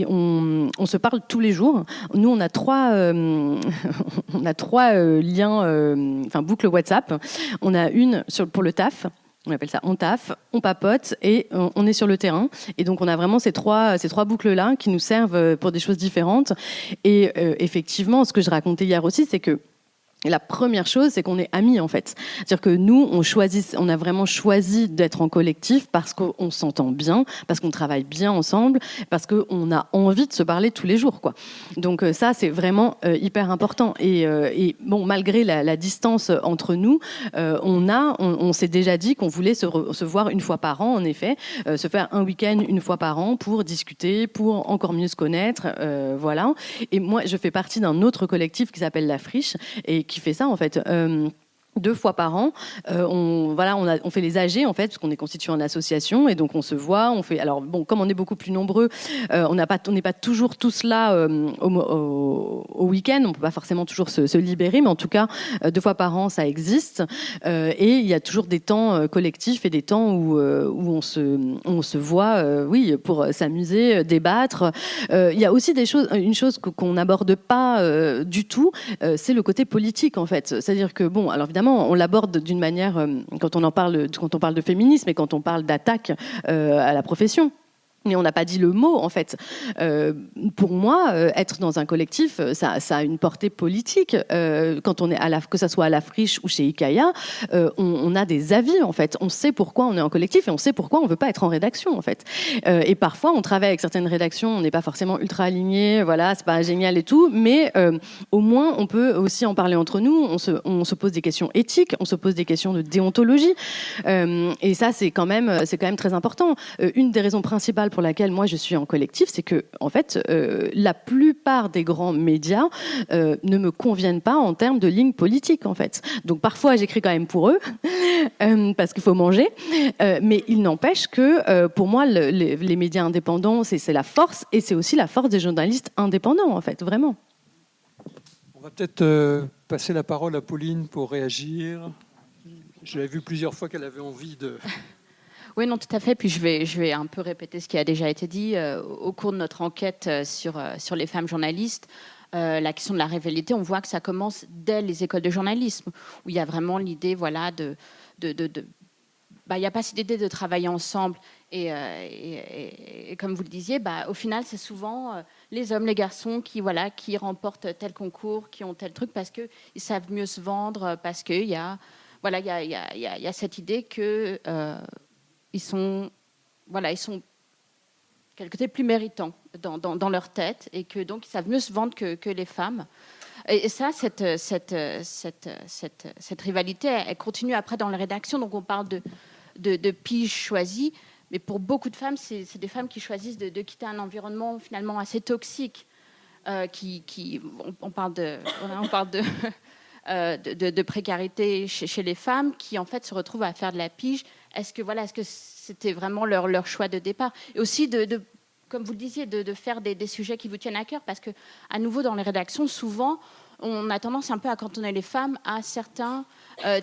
on se parle tous les jours. Nous, on a trois liens, boucles WhatsApp. On a une pour le taf. On appelle ça on taf, on papote et on est sur le terrain. Et donc on a vraiment ces trois boucles-là qui nous servent pour des choses différentes. Et effectivement, ce que je racontais hier aussi, c'est que la première chose, c'est qu'on est amis en fait. C'est-à-dire que nous, on a vraiment choisi d'être en collectif parce qu'on s'entend bien, parce qu'on travaille bien ensemble, parce qu'on a envie de se parler tous les jours, quoi. Donc ça, c'est vraiment hyper important. Et bon, malgré la distance entre nous, on s'est déjà dit qu'on voulait se voir une fois par an, en effet, se faire un week-end une fois par an pour discuter, pour encore mieux se connaître, voilà. Et moi, je fais partie d'un autre collectif qui s'appelle La Friche et qui fait ça en fait. 2 fois par an, on fait les AG en fait, parce qu'on est constitué en association et donc on se voit, on fait. Alors bon, comme on est beaucoup plus nombreux, on n'est pas toujours tous là au week-end, on peut pas forcément toujours se libérer, mais en tout cas 2 fois par an ça existe et il y a toujours des temps collectifs et des temps où on se voit, oui, pour s'amuser, débattre. Il y a aussi une chose qu'on n'aborde pas du tout, c'est le côté politique en fait, c'est-à-dire que bon, alors évidemment on l'aborde d'une manière quand on parle de féminisme et quand on parle d'attaque à la profession. Mais on n'a pas dit le mot, en fait. Pour moi, être dans un collectif, ça a une portée politique. Quand on est que ça soit à la Friche ou chez Ikaia, on a des avis, en fait. On sait pourquoi on est en collectif et on sait pourquoi on ne veut pas être en rédaction, en fait. Et parfois, on travaille avec certaines rédactions, on n'est pas forcément ultra alignés, voilà, c'est pas génial et tout, mais au moins, on peut aussi en parler entre nous. On se pose des questions éthiques, on se pose des questions de déontologie. Et ça, c'est quand même très important. Une des raisons principales pour laquelle moi je suis en collectif, c'est que en fait, la plupart des grands médias ne me conviennent pas en termes de ligne politique en fait. Donc parfois j'écris quand même pour eux parce qu'il faut manger, mais il n'empêche que pour moi les médias indépendants c'est la force et c'est aussi la force des journalistes indépendants en fait, vraiment. On va peut-être passer la parole à Pauline pour réagir. J'avais vu plusieurs fois qu'elle avait envie de... Oui, non, tout à fait. Puis je vais un peu répéter ce qui a déjà été dit. Au cours de notre enquête sur les femmes journalistes, la question de la rivalité, on voit que ça commence dès les écoles de journalisme, où il y a vraiment l'idée, voilà, il n'y a pas cette idée de travailler ensemble. Et comme vous le disiez, au final, c'est souvent les hommes, les garçons qui remportent tel concours, qui ont tel truc, parce qu'ils savent mieux se vendre, parce qu'il y a cette idée que... ils sont quelque côté plus méritants dans leur tête et que donc ils savent mieux se vendre que les femmes. Et ça, cette rivalité, elle continue après dans la rédaction. Donc on parle de piges choisies, mais pour beaucoup de femmes, c'est des femmes qui choisissent de quitter un environnement finalement assez toxique. On parle de précarité chez les femmes qui en fait se retrouvent à faire de la pige. Est-ce que c'était vraiment leur choix de départ? Et aussi de comme vous le disiez, de faire des sujets qui vous tiennent à cœur, parce que, à nouveau, dans les rédactions, souvent, on a tendance un peu à cantonner les femmes à certains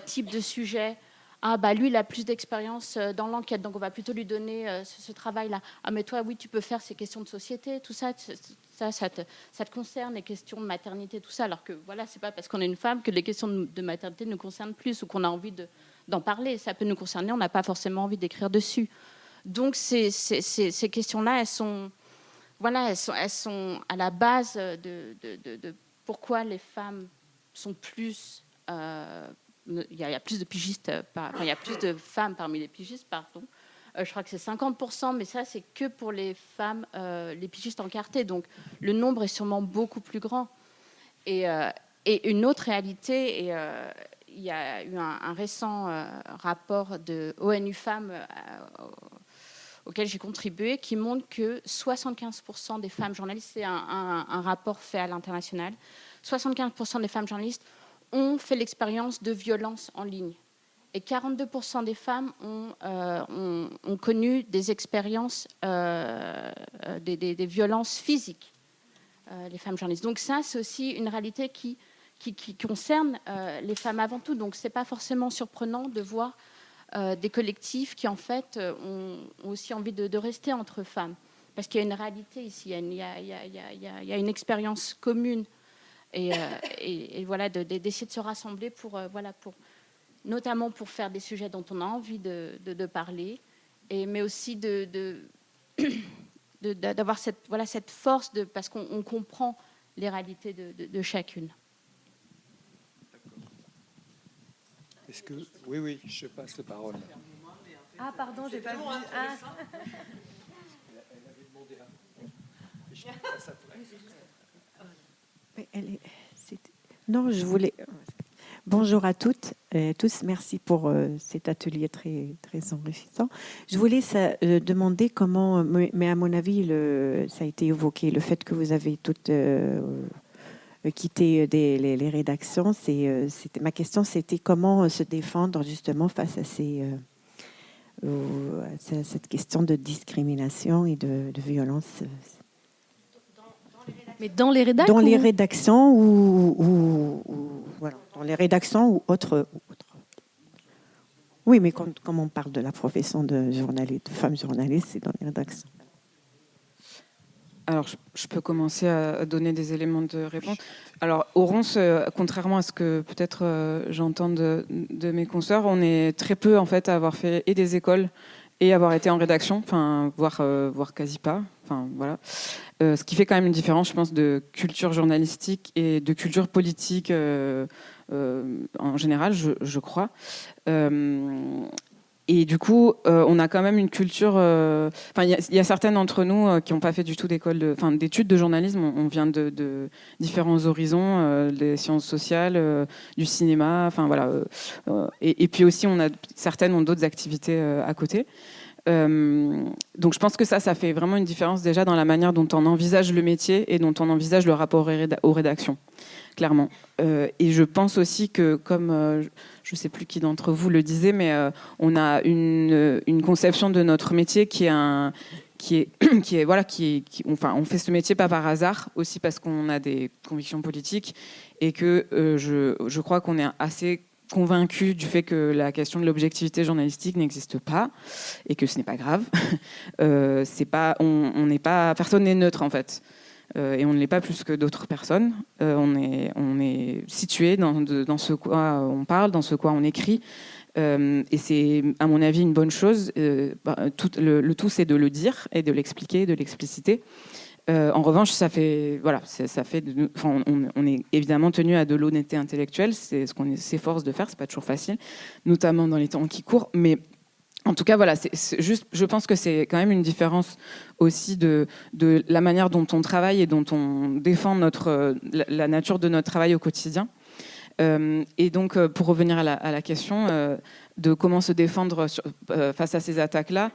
types de sujets. Ah, bah lui, il a plus d'expérience dans l'enquête, donc on va plutôt lui donner ce travail-là. Ah, mais toi, oui, tu peux faire ces questions de société, tout ça, ça te concerne, les questions de maternité, tout ça, alors que, voilà, c'est pas parce qu'on est une femme que les questions de maternité nous concernent plus ou qu'on a envie d'en parler. Ça peut nous concerner, on n'a pas forcément envie d'écrire dessus. Donc, ces questions-là, elles sont à la base de pourquoi les femmes sont plus... il y a plus de pigistes, il y a plus de femmes parmi les pigistes, pardon. Je crois que c'est 50%, mais ça, c'est que pour les femmes, les pigistes encartés. Donc, le nombre est sûrement beaucoup plus grand. Et une autre réalité, et il y a eu un récent rapport de ONU Femmes auquel j'ai contribué, qui montre que 75% des femmes journalistes, c'est un rapport fait à l'international, 75% des femmes journalistes ont fait l'expérience de violences en ligne. Et 42% des femmes ont connu des expériences, des violences physiques, les femmes journalistes. Donc ça, c'est aussi une réalité qui concerne les femmes avant tout. Donc ce n'est pas forcément surprenant de voir des collectifs qui, en fait, ont aussi envie de rester entre femmes. Parce qu'il y a une réalité ici, il y a une expérience commune. Et voilà, d'essayer de se rassembler pour notamment pour faire des sujets dont on a envie de parler, mais aussi d'avoir cette force, parce qu'on comprend les réalités de chacune. Est-ce que... Oui, je passe la parole. Ah, pardon, j'ai pas vu. Ah. Non, je voulais... Bonjour à toutes et tous. Merci pour cet atelier très, très enrichissant. Je voulais demander comment, mais à mon avis, ça a été évoqué, le fait que vous avez toutes quitté les rédactions. Ma question, c'était comment se défendre justement face à cette question de discrimination et de violence. Mais dans les rédactions Dans les rédactions ou voilà, dans les rédactions ou autres. Oui, mais quand on parle de la profession de journaliste, de femme journaliste, c'est dans les rédactions. Alors, je peux commencer à donner des éléments de réponse. Alors, au RONS, contrairement à ce que peut-être j'entends de mes consoeurs, on est très peu en fait à avoir fait et des écoles et avoir été en rédaction, enfin, voire quasi pas. Enfin, voilà. Ce qui fait quand même une différence, je pense, de culture journalistique et de culture politique en général, je crois. Et du coup, on a quand même une culture... il y a certaines d'entre nous qui n'ont pas fait du tout d'études de journalisme. On vient de différents horizons, des sciences sociales, du cinéma, enfin voilà. Et puis aussi, certaines ont d'autres activités à côté. Donc je pense que ça fait vraiment une différence déjà dans la manière dont on envisage le métier et dont on envisage le rapport aux rédactions, clairement. Et je pense aussi que, comme je ne sais plus qui d'entre vous le disait, mais on a une conception de notre métier on fait ce métier pas par hasard, aussi parce qu'on a des convictions politiques et que je crois qu'on est assez convaincu du fait que la question de l'objectivité journalistique n'existe pas et que ce n'est pas grave. Personne n'est neutre en fait, et on ne l'est pas plus que d'autres personnes. On est situé dans ce quoi on parle, dans ce quoi on écrit, et c'est à mon avis une bonne chose. Le tout c'est de le dire et de l'expliquer, de l'expliciter. En revanche, on est évidemment tenu à de l'honnêteté intellectuelle, c'est ce qu'on s'efforce de faire, c'est pas toujours facile, notamment dans les temps qui courent, mais en tout cas, voilà, c'est juste, je pense que c'est quand même une différence aussi de la manière dont on travaille et dont on défend la nature de notre travail au quotidien. Et donc, pour revenir à la question de comment se défendre face à ces attaques-là,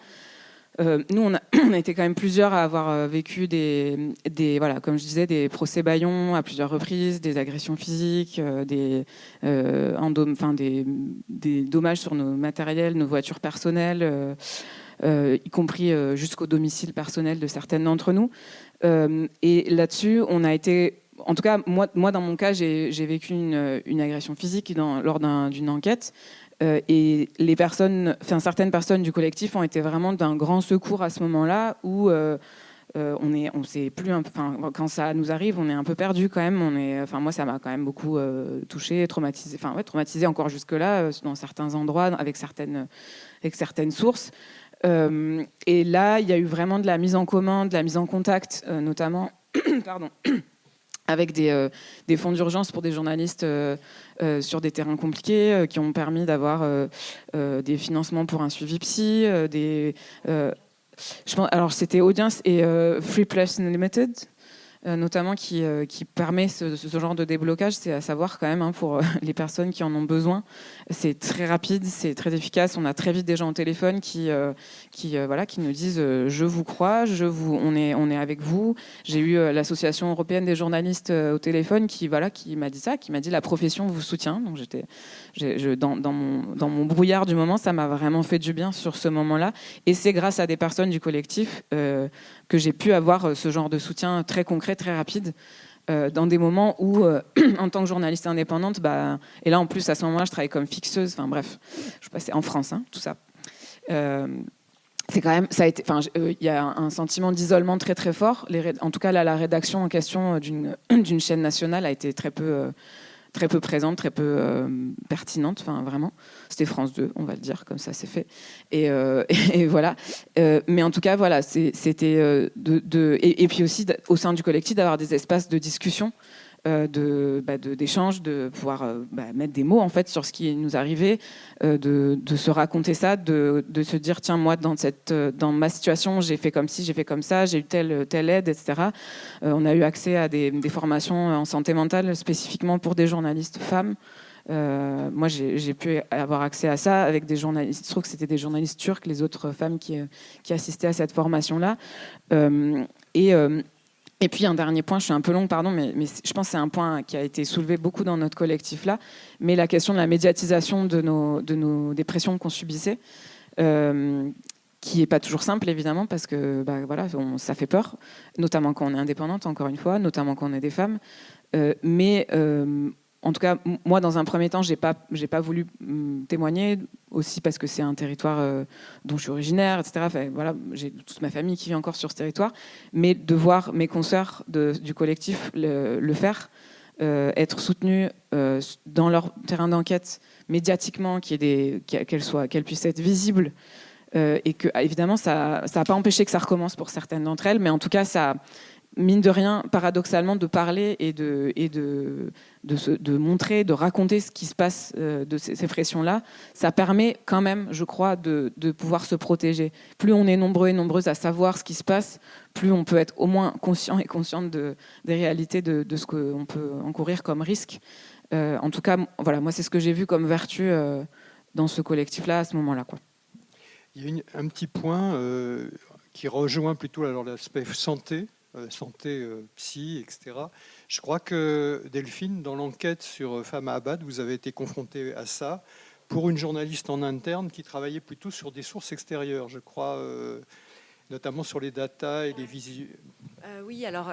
nous, on a été quand même plusieurs à avoir vécu comme je disais, des procès bâillons à plusieurs reprises, des agressions physiques, des dommages sur nos matériels, nos voitures personnelles. y compris jusqu'au domicile personnel de certaines d'entre nous. Et là-dessus, on a été... En tout cas, moi dans mon cas, j'ai vécu une agression physique lors d'une enquête. Et certaines personnes du collectif ont été vraiment d'un grand secours à ce moment-là, où on sait plus, quand ça nous arrive, on est un peu perdu quand même. Moi, ça m'a quand même beaucoup touché, traumatisé encore jusque-là dans certains endroits, avec certaines sources. Et là, il y a eu vraiment de la mise en commun, de la mise en contact, notamment, pardon, avec des fonds d'urgence pour des journalistes sur des terrains compliqués, qui ont permis d'avoir des financements pour un suivi psy, alors c'était Audience et Free Press Unlimited, notamment qui permet ce genre de déblocage. C'est à savoir quand même, pour les personnes qui en ont besoin. C'est très rapide, c'est très efficace. On a très vite des gens au téléphone qui nous disent je vous crois, on est avec vous. J'ai eu l'association européenne des journalistes au téléphone qui m'a dit ça, qui m'a dit la profession vous soutient. Donc dans mon brouillard du moment, ça m'a vraiment fait du bien sur ce moment-là. Et c'est grâce à des personnes du collectif que j'ai pu avoir ce genre de soutien très concret, très rapide, dans des moments où, en tant que journaliste indépendante, et là en plus à ce moment-là, je travaillais comme fixeuse. Enfin bref, je passais en France, tout ça. C'est quand même, ça a été, il y a un sentiment d'isolement très très fort. En tout cas, là, la rédaction en question d'une chaîne nationale a été très peu présente, très peu pertinente, vraiment. C'était France 2, on va le dire, comme ça c'est fait. Et voilà. Mais en tout cas, voilà, c'était et puis aussi, au sein du collectif, d'avoir des espaces de discussion, d'échange, de pouvoir mettre des mots en fait sur ce qui nous arrivait, de se raconter ça, de se dire tiens, moi dans ma situation j'ai fait comme ci, j'ai fait comme ça, j'ai eu telle aide, etc. On a eu accès à des formations en santé mentale spécifiquement pour des journalistes femmes. Moi j'ai pu avoir accès à ça avec des journalistes. Je trouve que c'était des journalistes turcs, les autres femmes qui assistaient à cette formation là. Et puis un dernier point, je suis un peu longue, pardon, mais je pense que c'est un point qui a été soulevé beaucoup dans notre collectif-là, mais la question de la médiatisation des pressions qu'on subissait, qui n'est pas toujours simple, évidemment, parce que ça fait peur, notamment quand on est indépendante, encore une fois, notamment quand on est des femmes. En tout cas, moi, dans un premier temps, j'ai pas voulu témoigner, aussi parce que c'est un territoire dont je suis originaire, etc. J'ai toute ma famille qui vit encore sur ce territoire. Mais de voir mes consoeurs du collectif le faire, être soutenus dans leur terrain d'enquête médiatiquement, qu'elles puissent être visibles, et que, évidemment, ça n'a pas empêché que ça recommence pour certaines d'entre elles, mais en tout cas, ça... mine de rien, paradoxalement, de parler et de montrer, de raconter ce qui se passe de ces pressions-là, ça permet quand même, je crois, de pouvoir se protéger. Plus on est nombreux et nombreuses à savoir ce qui se passe, plus on peut être au moins conscient et consciente des réalités de ce qu'on peut encourir comme risque. En tout cas, voilà, moi, c'est ce que j'ai vu comme vertu dans ce collectif-là à ce moment-là, quoi. Il y a un petit point qui rejoint plutôt l'aspect santé psy, etc. Je crois que Delphine, dans l'enquête sur Femmes à abattre, vous avez été confrontée à ça pour une journaliste en interne qui travaillait plutôt sur des sources extérieures, je crois, notamment sur les datas et les visuels. Oui, alors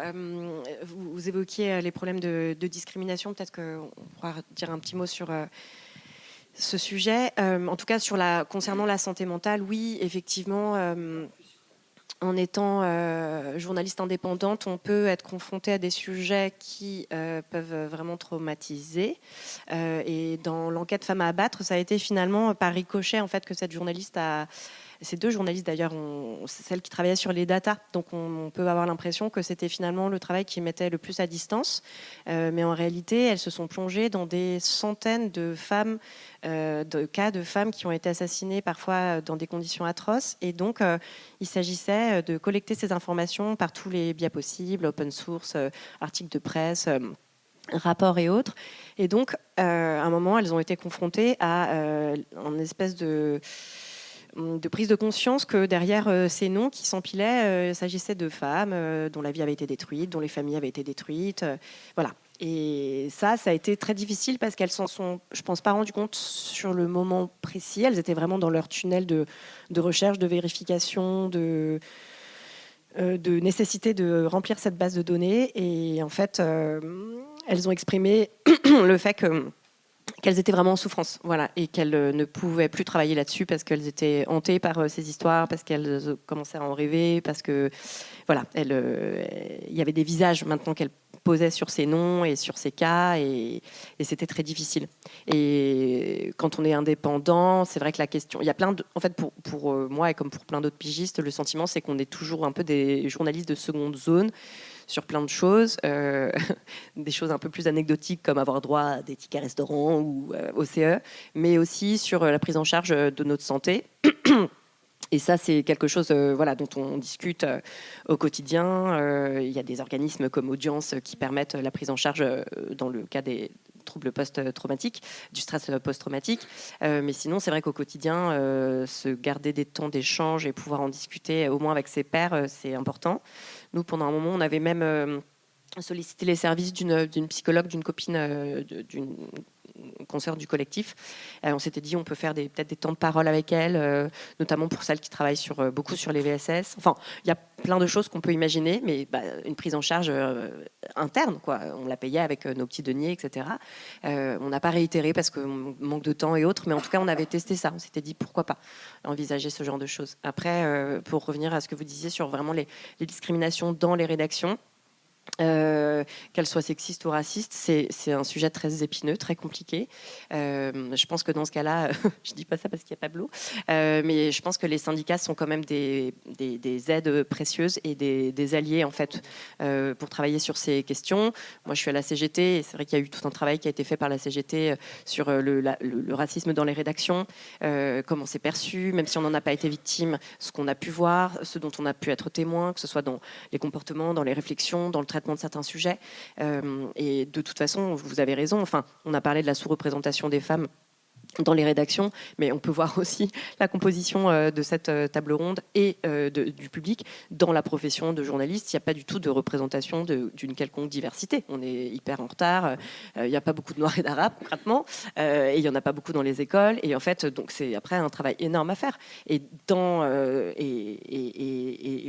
vous évoquiez les problèmes de discrimination. Peut-être qu'on pourra dire un petit mot sur ce sujet. En tout cas, concernant la santé mentale, oui, effectivement. En étant journaliste indépendante, on peut être confronté à des sujets qui peuvent vraiment traumatiser. Et dans l'enquête Femmes à abattre, ça a été finalement par ricochet en fait que cette journaliste ces deux journalistes d'ailleurs, celle qui travaillait sur les datas, donc on peut avoir l'impression que c'était finalement le travail qui mettait le plus à distance, mais en réalité elles se sont plongées dans des centaines de cas de femmes qui ont été assassinées parfois dans des conditions atroces, et donc il s'agissait de collecter ces informations par tous les biais possibles, open source, articles de presse, rapports et autres, et donc à un moment elles ont été confrontées à une espèce de prise de conscience que derrière ces noms qui s'empilaient, il s'agissait de femmes dont la vie avait été détruite, dont les familles avaient été détruites. Voilà. Et ça a été très difficile parce qu'elles s'en sont, je pense, pas rendues compte sur le moment précis. Elles étaient vraiment dans leur tunnel de recherche, de vérification, de nécessité de remplir cette base de données. Et en fait, elles ont exprimé le fait qu'elles étaient vraiment en souffrance, voilà, et qu'elles ne pouvaient plus travailler là-dessus parce qu'elles étaient hantées par ces histoires, parce qu'elles commençaient à en rêver, parce que voilà, il y avait des visages maintenant qu'elles posaient sur ces noms et sur ces cas, et c'était très difficile. Et quand on est indépendant, c'est vrai que la question, il y a plein de, en fait, pour moi et comme pour plein d'autres pigistes, le sentiment c'est qu'on est toujours un peu des journalistes de seconde zone sur plein de choses, des choses un peu plus anecdotiques comme avoir droit à des tickets restaurants ou au CE, mais aussi sur la prise en charge de notre santé. Et ça, c'est quelque chose voilà, dont on discute au quotidien. Il y a des organismes comme Audience qui permettent la prise en charge dans le cas des troubles post-traumatiques, du stress post-traumatique. Mais sinon, c'est vrai qu'au quotidien, se garder des temps d'échange et pouvoir en discuter au moins avec ses pairs, c'est important. Nous, pendant un moment, on avait même sollicité les services d'une psychologue, d'une copine, d'une consoeur du collectif. On s'était dit on peut faire peut-être des temps de parole avec elle, notamment pour celles qui travaillent beaucoup sur les VSS. Enfin, il y a plein de choses qu'on peut imaginer, mais une prise en charge interne, quoi. On la payait avec nos petits deniers, etc. On n'a pas réitéré parce que manque de temps et autres, mais en tout cas, on avait testé ça. On s'était dit pourquoi pas envisager ce genre de choses. Après, pour revenir à ce que vous disiez sur vraiment les discriminations dans les rédactions, qu'elles soient sexistes ou racistes, c'est un sujet très épineux, très compliqué. Je pense que dans ce cas-là, je dis pas ça parce qu'il n'y a pas Pablo, mais je pense que les syndicats sont quand même des aides précieuses et des alliés en fait pour travailler sur ces questions. Moi, je suis à la CGT et c'est vrai qu'il y a eu tout un travail qui a été fait par la CGT sur le racisme dans les rédactions, comment c'est perçu, même si on n'en a pas été victime, ce qu'on a pu voir, ce dont on a pu être témoin, que ce soit dans les comportements, dans les réflexions, dans le traitement de certains sujets. Et de toute façon, vous avez raison. Enfin, on a parlé de la sous-représentation des femmes dans les rédactions, mais on peut voir aussi la composition de cette table ronde et du public dans la profession de journaliste. Il n'y a pas du tout de représentation d'une quelconque diversité. On est hyper en retard. Il n'y a pas beaucoup de Noirs et d'Arabes concrètement, et il n'y en a pas beaucoup dans les écoles. Et en fait, donc c'est après un travail énorme à faire. Et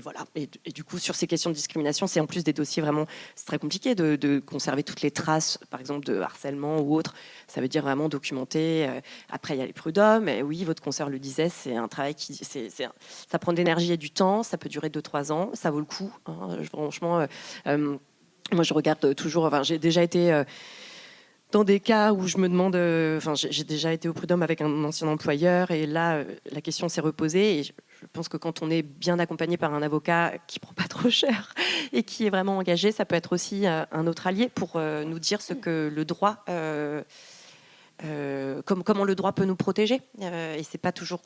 voilà. Et du coup, sur ces questions de discrimination, c'est en plus des dossiers vraiment, c'est très compliqué de conserver toutes les traces, par exemple de harcèlement ou autre. Ça veut dire vraiment documenter. Après, il y a les prud'hommes. Et oui, votre consoeur le disait, c'est un travail ça prend de l'énergie et du temps. Ça peut durer 2-3 ans. Ça vaut le coup. Hein. Franchement, moi, je regarde toujours. Enfin, j'ai déjà été dans des cas où je me demande. Enfin, j'ai déjà été au prud'homme avec un ancien employeur. Et là, la question s'est reposée. Et je pense que quand on est bien accompagné par un avocat qui prend pas trop cher et qui est vraiment engagé, ça peut être aussi un autre allié pour nous dire ce que le droit. Comment le droit peut nous protéger, et c'est pas toujours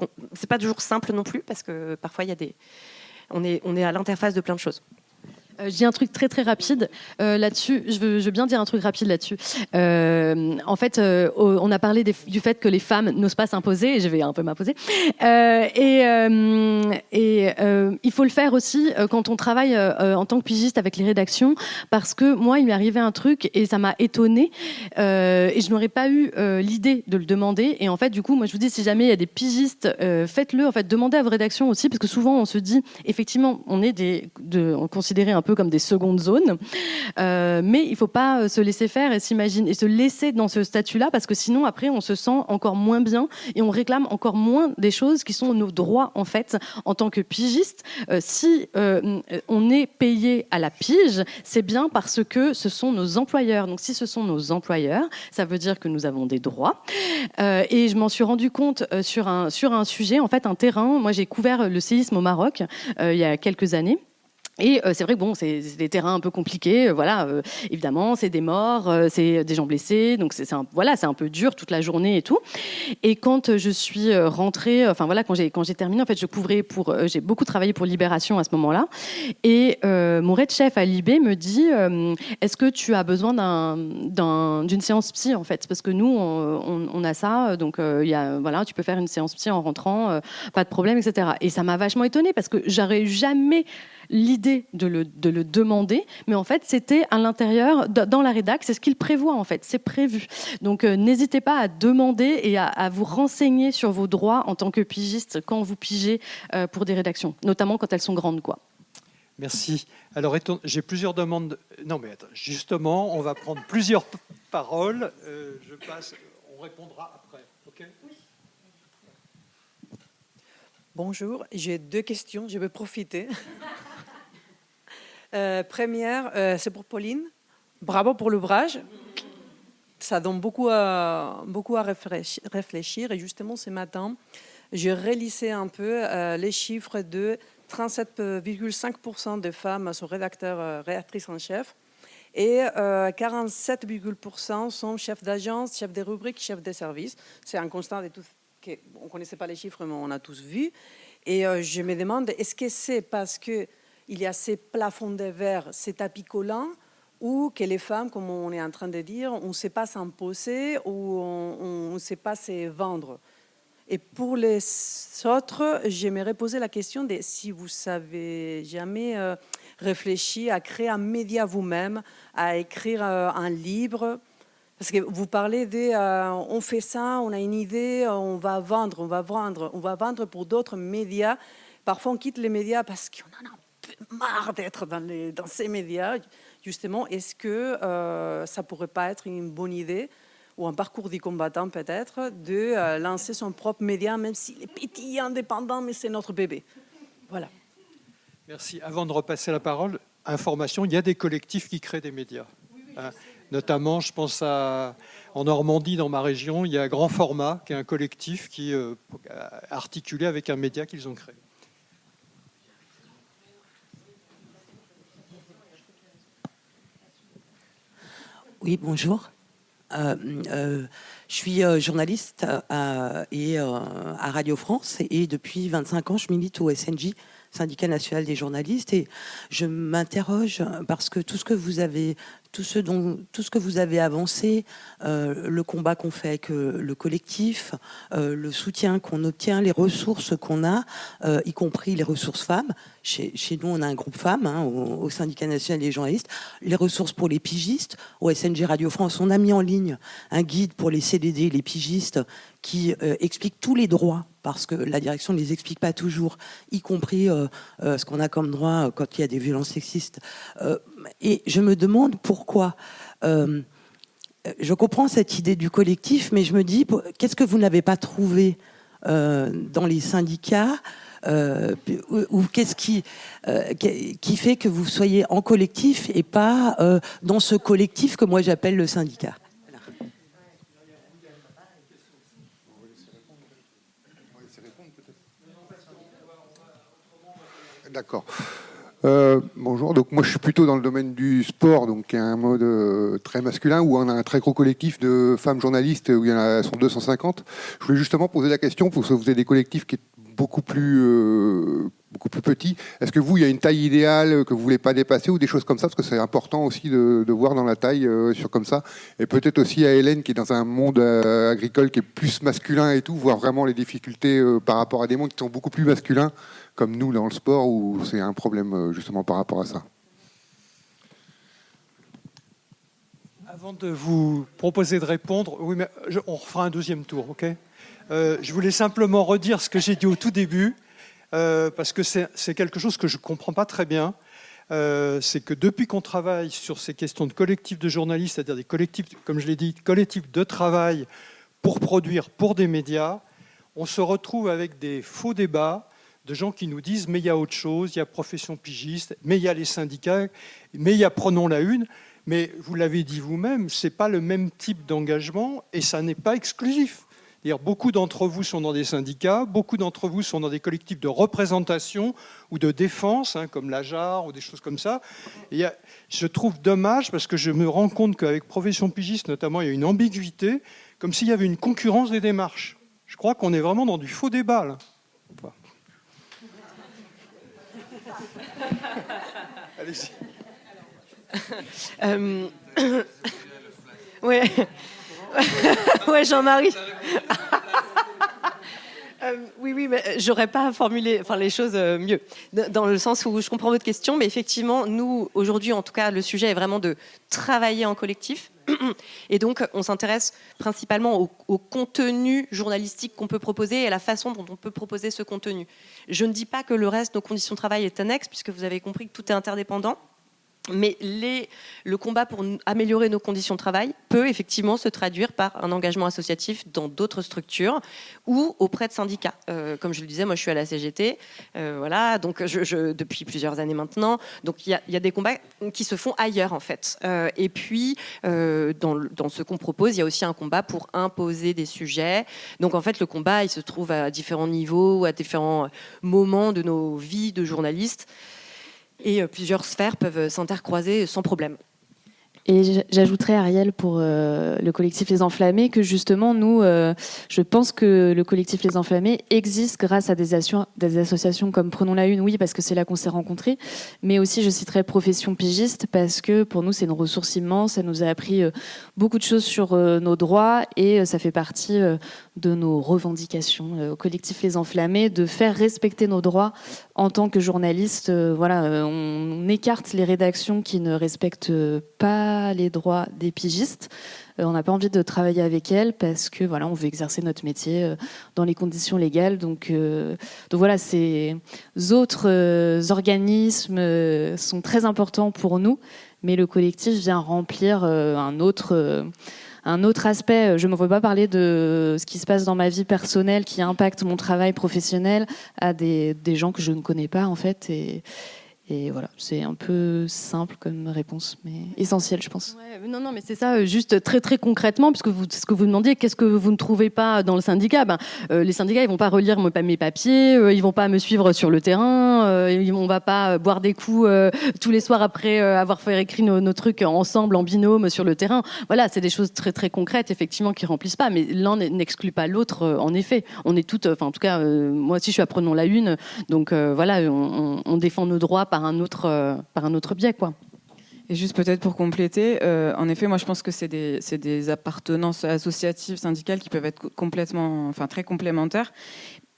simple non plus parce que parfois on est à l'interface de plein de choses. Je dis un truc très très rapide là-dessus. Je veux bien dire un truc rapide là-dessus. En fait, on a parlé du fait que les femmes n'osent pas s'imposer, et je vais un peu m'imposer. Il faut le faire aussi quand on travaille en tant que pigiste avec les rédactions, parce que moi, il m'est arrivé un truc et ça m'a étonnée, et je n'aurais pas eu l'idée de le demander. Et en fait, du coup, moi, je vous dis, si jamais il y a des pigistes, faites-le. En fait, demandez à vos rédactions aussi, parce que souvent, on se dit, effectivement, on est considéré un peu comme des secondes zones, mais il ne faut pas se laisser faire et s'imaginer et se laisser dans ce statut-là, parce que sinon après on se sent encore moins bien et on réclame encore moins des choses qui sont nos droits en fait en tant que pigiste. Si on est payé à la pige, c'est bien parce que ce sont nos employeurs. Donc si ce sont nos employeurs, ça veut dire que nous avons des droits. Et je m'en suis rendu compte sur un sujet, en fait un terrain. Moi j'ai couvert le séisme au Maroc il y a quelques années. Et c'est vrai que bon, c'est des terrains un peu compliqués, voilà. Évidemment, c'est des morts, c'est des gens blessés, donc c'est un peu dur toute la journée et tout. Et quand je suis rentrée, enfin voilà, quand j'ai terminé, en fait, je couvrais j'ai beaucoup travaillé pour Libération à ce moment-là. Et mon red chef à Libé me dit, est-ce que tu as besoin d'une séance psy en fait, parce que nous on a ça, donc voilà, tu peux faire une séance psy en rentrant, pas de problème, etc. Et ça m'a vachement étonnée parce que j'aurais jamais l'idée de le demander, mais en fait, c'était à l'intérieur, dans la rédac, c'est ce qu'il prévoit, en fait, c'est prévu. Donc, n'hésitez pas à demander et à vous renseigner sur vos droits en tant que pigiste quand vous pigez pour des rédactions, notamment quand elles sont grandes, quoi. Merci. Alors, j'ai plusieurs demandes. Non, mais attends, justement, on va prendre plusieurs paroles. On répondra après. OK ? Bonjour, j'ai 2 questions, je vais profiter. Première, c'est pour Pauline. Bravo pour l'ouvrage. Ça donne beaucoup à réfléchir. Et justement, ce matin, je relisais un peu les chiffres de 37,5% de femmes sont rédactrices en chef et 47,% sont chefs d'agence, chefs de rubrique, chefs de service. C'est un constat de tout. On ne connaissait pas les chiffres, mais on a tous vu. Et je me demande, est-ce que c'est parce qu'il y a ces plafonds de verre, ces tapis collants, ou que les femmes, comme on est en train de dire, on ne sait pas s'imposer ou on ne sait pas se vendre? Et pour les autres, j'aimerais poser la question de si vous avez jamais réfléchi à créer un média vous-même, à écrire un livre. Parce que vous parlez de on fait ça, on a une idée, on va vendre pour d'autres médias. Parfois, on quitte les médias parce qu'on en a un peu marre d'être dans ces médias. Justement, est-ce que ça ne pourrait pas être une bonne idée, ou un parcours du combattant peut-être, de lancer son propre média, même s'il est petit, indépendant, mais c'est notre bébé. Voilà. Merci. Avant de repasser la parole, information, il y a des collectifs qui créent des médias. Notamment, je pense en Normandie, dans ma région, il y a Grand Format, qui est un collectif qui est articulé avec un média qu'ils ont créé. Oui, bonjour. Je suis journaliste à Radio France et depuis 25 ans, je milite au SNJ, Syndicat national des journalistes, et je m'interroge parce que tout ce que vous avez avancé, le combat qu'on fait avec le collectif, le soutien qu'on obtient, les ressources qu'on a, y compris les ressources femmes. Chez nous, on a un groupe femmes au Syndicat national des journalistes. Les ressources pour les pigistes. Au SNJ Radio France, on a mis en ligne un guide pour les CDD, les pigistes, qui explique tous les droits, parce que la direction ne les explique pas toujours, y compris ce qu'on a comme droit quand il y a des violences sexistes. Et je me demande pourquoi. Je comprends cette idée du collectif, mais je me dis, qu'est-ce que vous n'avez pas trouvé dans les syndicats, ou qu'est-ce qui fait que vous soyez en collectif et pas dans ce collectif que moi j'appelle le syndicat? D'accord. Bonjour. Donc moi je suis plutôt dans le domaine du sport, donc qui est un mode très masculin où on a un très gros collectif de femmes journalistes où il y en a, sont 250. Je voulais justement poser la question parce que vous avez des collectifs qui sont beaucoup plus petits. Est-ce que vous, il y a une taille idéale que vous voulez pas dépasser ou des choses comme ça, parce que c'est important aussi de voir dans la taille sur comme ça. Et peut-être aussi à Hélène qui est dans un monde agricole qui est plus masculin et tout, voir vraiment les difficultés par rapport à des mondes qui sont beaucoup plus masculins, comme nous dans le sport, où c'est un problème justement par rapport à ça. Avant de vous proposer de répondre, oui, mais on refera un deuxième tour, ok ? Je voulais simplement redire ce que j'ai dit au tout début, parce que c'est quelque chose que je ne comprends pas très bien. C'est que depuis qu'on travaille sur ces questions de collectifs de journalistes, c'est-à-dire des collectifs, comme je l'ai dit, collectifs de travail pour produire pour des médias, on se retrouve avec des faux débats de gens qui nous disent « mais il y a autre chose, il y a profession pigiste, mais il y a les syndicats, mais il y a Prenons la Une ». Mais vous l'avez dit vous-même, ce n'est pas le même type d'engagement et ça n'est pas exclusif. C'est-à-dire, beaucoup d'entre vous sont dans des syndicats, beaucoup d'entre vous sont dans des collectifs de représentation ou de défense, comme la JAR ou des choses comme ça. Et je trouve dommage parce que je me rends compte qu'avec profession pigiste, notamment, il y a une ambiguïté, comme s'il y avait une concurrence des démarches. Je crois qu'on est vraiment dans du faux débat, là. Allez-y. Ouais. Ouais, Jean-Marie. Oui, mais j'aurais pas formulé les choses mieux. Dans le sens où je comprends votre question, mais effectivement, nous, aujourd'hui, en tout cas, le sujet est vraiment de travailler en collectif. Et donc, on s'intéresse principalement au contenu journalistique qu'on peut proposer et à la façon dont on peut proposer ce contenu. Je ne dis pas que le reste, nos conditions de travail, est annexe, puisque vous avez compris que tout est interdépendant. Mais le combat pour améliorer nos conditions de travail peut effectivement se traduire par un engagement associatif dans d'autres structures ou auprès de syndicats. Comme je le disais, moi je suis à la CGT, voilà, donc depuis plusieurs années maintenant. Donc il y a des combats qui se font ailleurs en fait. Et puis dans ce qu'on propose, il y a aussi un combat pour imposer des sujets. Donc en fait le combat il se trouve à différents niveaux, à différents moments de nos vies de journalistes. Et plusieurs sphères peuvent s'intercroiser sans problème. Et j'ajouterais, Ariel, pour le collectif Les Enflammés, que justement, nous, je pense que le collectif Les Enflammés existe grâce à des associations comme Prenons la Une, oui, parce que c'est là qu'on s'est rencontrés, mais aussi, je citerai Profession Pigiste, parce que pour nous, c'est une ressource immense, ça nous a appris beaucoup de choses sur nos droits, et ça fait partie de nos revendications au collectif Les Enflammés, de faire respecter nos droits en tant que journaliste. On écarte les rédactions qui ne respectent pas les droits des pigistes. On n'a pas envie de travailler avec elles parce que on veut exercer notre métier dans les conditions légales. Donc voilà, ces autres organismes sont très importants pour nous, mais le collectif vient remplir un autre aspect. Je ne me veux pas parler de ce qui se passe dans ma vie personnelle qui impacte mon travail professionnel à des gens que je ne connais pas en fait. Et voilà, c'est un peu simple comme réponse, mais essentiel, je pense. Ouais, non, mais c'est ça, juste très très concrètement, puisque ce que vous demandiez, qu'est-ce que vous ne trouvez pas dans le syndicat ? Les syndicats, ils vont pas relire mes papiers, ils vont pas me suivre sur le terrain, on va pas boire des coups tous les soirs après avoir fait écrire nos trucs ensemble en binôme sur le terrain. Voilà, c'est des choses très très concrètes, effectivement, qui remplissent pas, mais l'un n'exclut pas l'autre. En effet, on est toutes, en tout cas, moi aussi, je suis à Prenons la Une, donc voilà, on défend nos droits par un autre biais, quoi. Et juste peut-être pour compléter, en effet, moi je pense que c'est des appartenances associatives, syndicales qui peuvent être très complémentaires.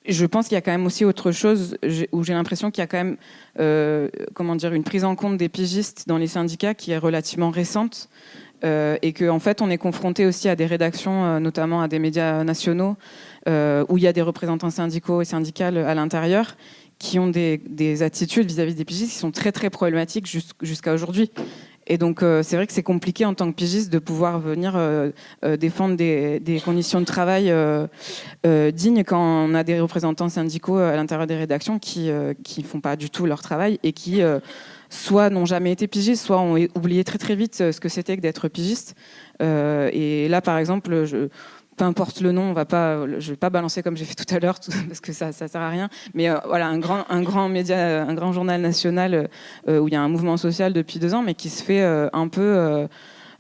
Je pense qu'il y a quand même aussi autre chose où j'ai l'impression qu'il y a quand même une prise en compte des pigistes dans les syndicats qui est relativement récente. Et qu'en fait on est confronté aussi à des rédactions, notamment à des médias nationaux, où il y a des représentants syndicaux et syndicales à l'intérieur qui ont des attitudes vis-à-vis des pigistes qui sont très très problématiques jusqu'à aujourd'hui. Et donc c'est vrai que c'est compliqué en tant que pigiste de pouvoir venir défendre des conditions de travail dignes quand on a des représentants syndicaux à l'intérieur des rédactions qui font pas du tout leur travail et qui soit n'ont jamais été pigistes, soit ont oublié très très vite ce que c'était que d'être pigiste. Et là par exemple, peu importe le nom, je vais pas balancer comme j'ai fait tout à l'heure parce que ça sert à rien. Mais voilà, un grand média, un grand journal national où il y a un mouvement social depuis 2 ans, mais qui se fait un peu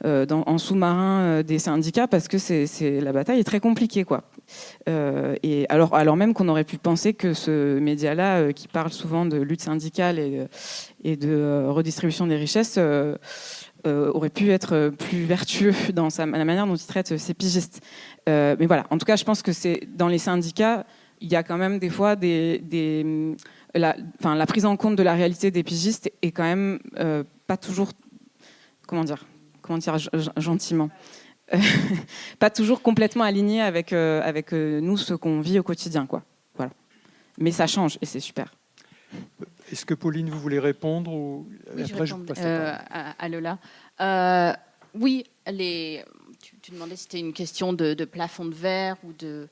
en sous-marin des syndicats parce que la bataille est très compliquée, quoi. Et alors même qu'on aurait pu penser que ce média-là, qui parle souvent de lutte syndicale et de redistribution des richesses, aurait pu être plus vertueux dans la manière dont il traite ses pigistes. Mais voilà, en tout cas, je pense que c'est dans les syndicats, il y a quand même des fois la prise en compte de la réalité des pigistes est quand même pas toujours, comment dire gentiment, pas toujours complètement alignée avec nous, ce qu'on vit au quotidien, quoi. Voilà. Mais ça change et c'est super. Est-ce que Pauline, vous voulez répondre ou... Oui, après, je réponds à Lola. Oui, tu demandais si c'était une question de plafond de verre ou des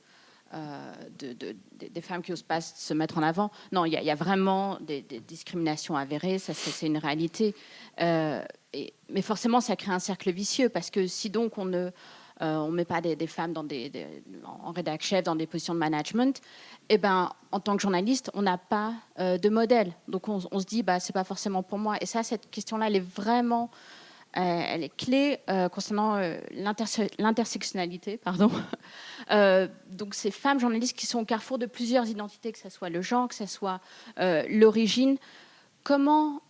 femmes qui n'osent pas se mettre en avant. Non, il y a vraiment des discriminations avérées, ça c'est une réalité. Mais forcément, ça crée un cercle vicieux parce que si donc on ne met pas des femmes en rédac chef, dans des positions de management, eh ben, en tant que journaliste, on n'a pas de modèle. Donc on se dit, c'est pas forcément pour moi. Et ça, cette question-là, elle est vraiment... elle est clé concernant l'intersectionnalité. Donc ces femmes journalistes qui sont au carrefour de plusieurs identités, que ce soit le genre, que ce soit l'origine. Comment,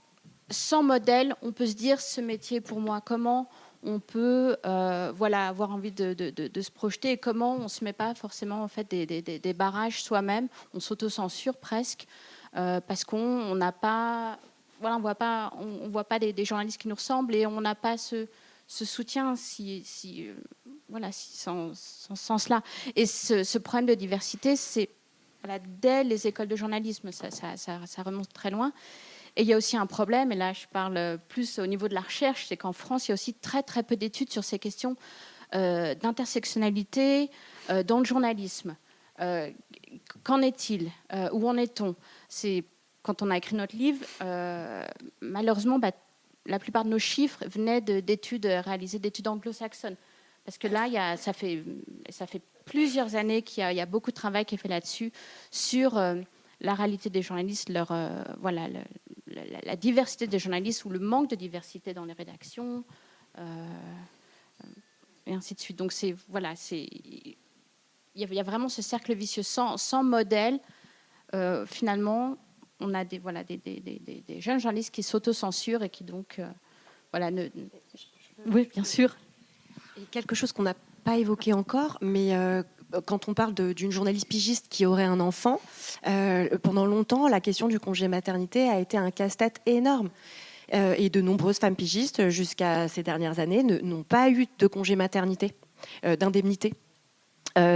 sans modèle, on peut se dire ce métier pour moi ? Comment on peut avoir envie de se projeter et comment on ne se met pas forcément en fait, des barrages soi-même, on s'auto-censure presque parce qu'on n'a pas, on voit pas des journalistes qui nous ressemblent et on n'a pas ce soutien sans ce sens-là. Et ce problème de diversité, c'est dès les écoles de journalisme, ça remonte très loin. Et il y a aussi un problème, et là je parle plus au niveau de la recherche, c'est qu'en France, il y a aussi très très peu d'études sur ces questions d'intersectionnalité dans le journalisme. Qu'en est-il? Où en est-on? Quand on a écrit notre livre, malheureusement, la plupart de nos chiffres venaient d'études réalisées, d'études anglo-saxonnes. Parce que là, ça fait plusieurs années qu'il y a beaucoup de travail qui est fait là-dessus, sur la réalité des journalistes, la diversité des journalistes ou le manque de diversité dans les rédactions, et ainsi de suite. Donc, il y a vraiment ce cercle vicieux. Sans modèle, finalement, on a des jeunes journalistes qui s'autocensurent et qui donc... Oui, bien sûr. Et quelque chose qu'on n'a pas évoqué encore, mais quand on parle d'une journaliste pigiste qui aurait un enfant, pendant longtemps, la question du congé maternité a été un casse-tête énorme. Et de nombreuses femmes pigistes, jusqu'à ces dernières années, n'ont pas eu de congé maternité, d'indemnité.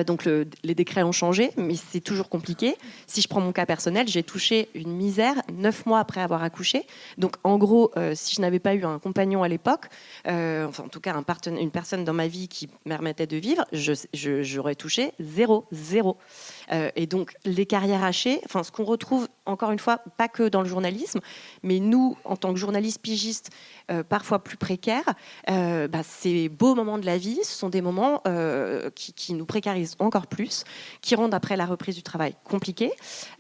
Donc les décrets ont changé, mais c'est toujours compliqué. Si je prends mon cas personnel, j'ai touché une misère 9 mois après avoir accouché. Donc en gros, si je n'avais pas eu un compagnon à l'époque, enfin en tout cas une personne dans ma vie qui me permettait de vivre, j'aurais touché zéro. Et donc les carrières hachées, enfin ce qu'on retrouve encore une fois, pas que dans le journalisme, mais nous en tant que journalistes pigistes, parfois plus précaires, ces beaux moments de la vie, ce sont des moments qui nous précarisent encore plus, qui rendent après la reprise du travail compliqué.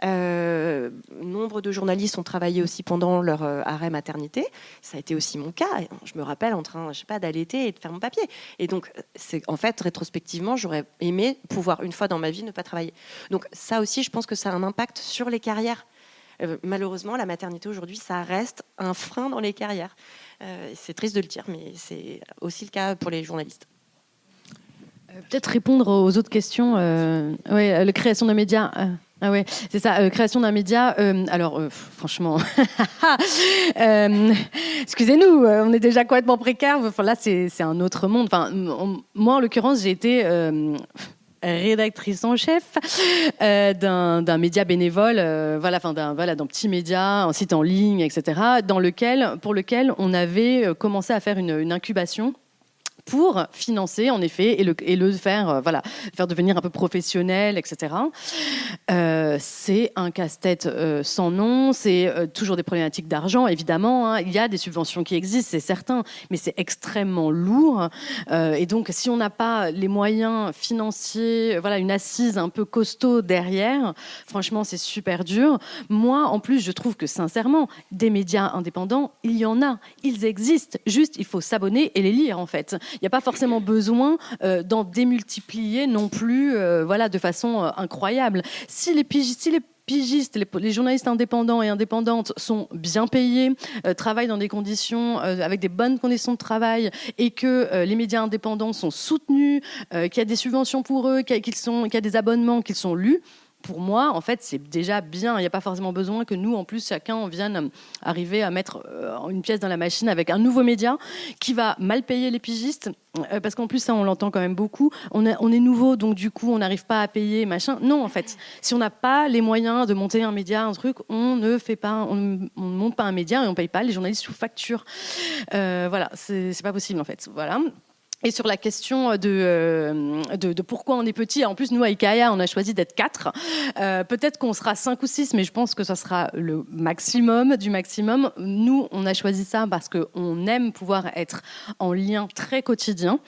Nombre de journalistes ont travaillé aussi pendant leur arrêt maternité. Ça a été aussi mon cas. Je me rappelle en train, d'allaiter et de faire mon papier. Et donc, en fait, rétrospectivement, j'aurais aimé pouvoir une fois dans ma vie ne pas travailler. Donc ça aussi, je pense que ça a un impact sur les carrières. Malheureusement, la maternité aujourd'hui, ça reste un frein dans les carrières. C'est triste de le dire, mais c'est aussi le cas pour les journalistes. Peut-être répondre aux autres questions. La création d'un média. Ah ouais, c'est ça, création d'un média. Alors, franchement, excusez-nous, on est déjà complètement précaire. Enfin, là, c'est un autre monde. Enfin, moi, en l'occurrence, j'ai été rédactrice en chef d'un média bénévole, d'un petit média, un site en ligne, etc., pour lequel on avait commencé à faire une incubation pour financer, en effet, et le faire, faire devenir un peu professionnel, etc. C'est un casse-tête sans nom, c'est toujours des problématiques d'argent, évidemment. Il y a des subventions qui existent, c'est certain, mais c'est extrêmement lourd. Et donc, si on n'a pas les moyens financiers, une assise un peu costaud derrière, franchement, c'est super dur. Moi, en plus, je trouve que, sincèrement, des médias indépendants, il y en a, ils existent. Juste, il faut s'abonner et les lire, en fait. Il n'y a pas forcément besoin d'en démultiplier non plus de façon incroyable. Si les pigistes, les journalistes indépendants et indépendantes sont bien payés, travaillent dans des conditions, avec des bonnes conditions de travail, et que les médias indépendants sont soutenus, qu'il y a des subventions pour eux, qu'il y a des abonnements, qu'ils sont lus, pour moi, en fait, c'est déjà bien. Il n'y a pas forcément besoin que nous, en plus, chacun vienne arriver à mettre une pièce dans la machine avec un nouveau média qui va mal payer les pigistes. Parce qu'en plus, ça, on l'entend quand même beaucoup. On est nouveau, donc du coup, on n'arrive pas à payer, machin. Non, en fait, si on n'a pas les moyens de monter un média, un truc, on ne monte pas un média et on ne paye pas les journalistes sous facture. C'est pas possible, en fait. Voilà. Et sur la question de pourquoi on est petit, en plus, nous, à Ikaia, on a choisi d'être 4. Peut-être qu'on sera 5 ou 6, mais je pense que ça sera le maximum du maximum. Nous, on a choisi ça parce qu'on aime pouvoir être en lien très quotidien.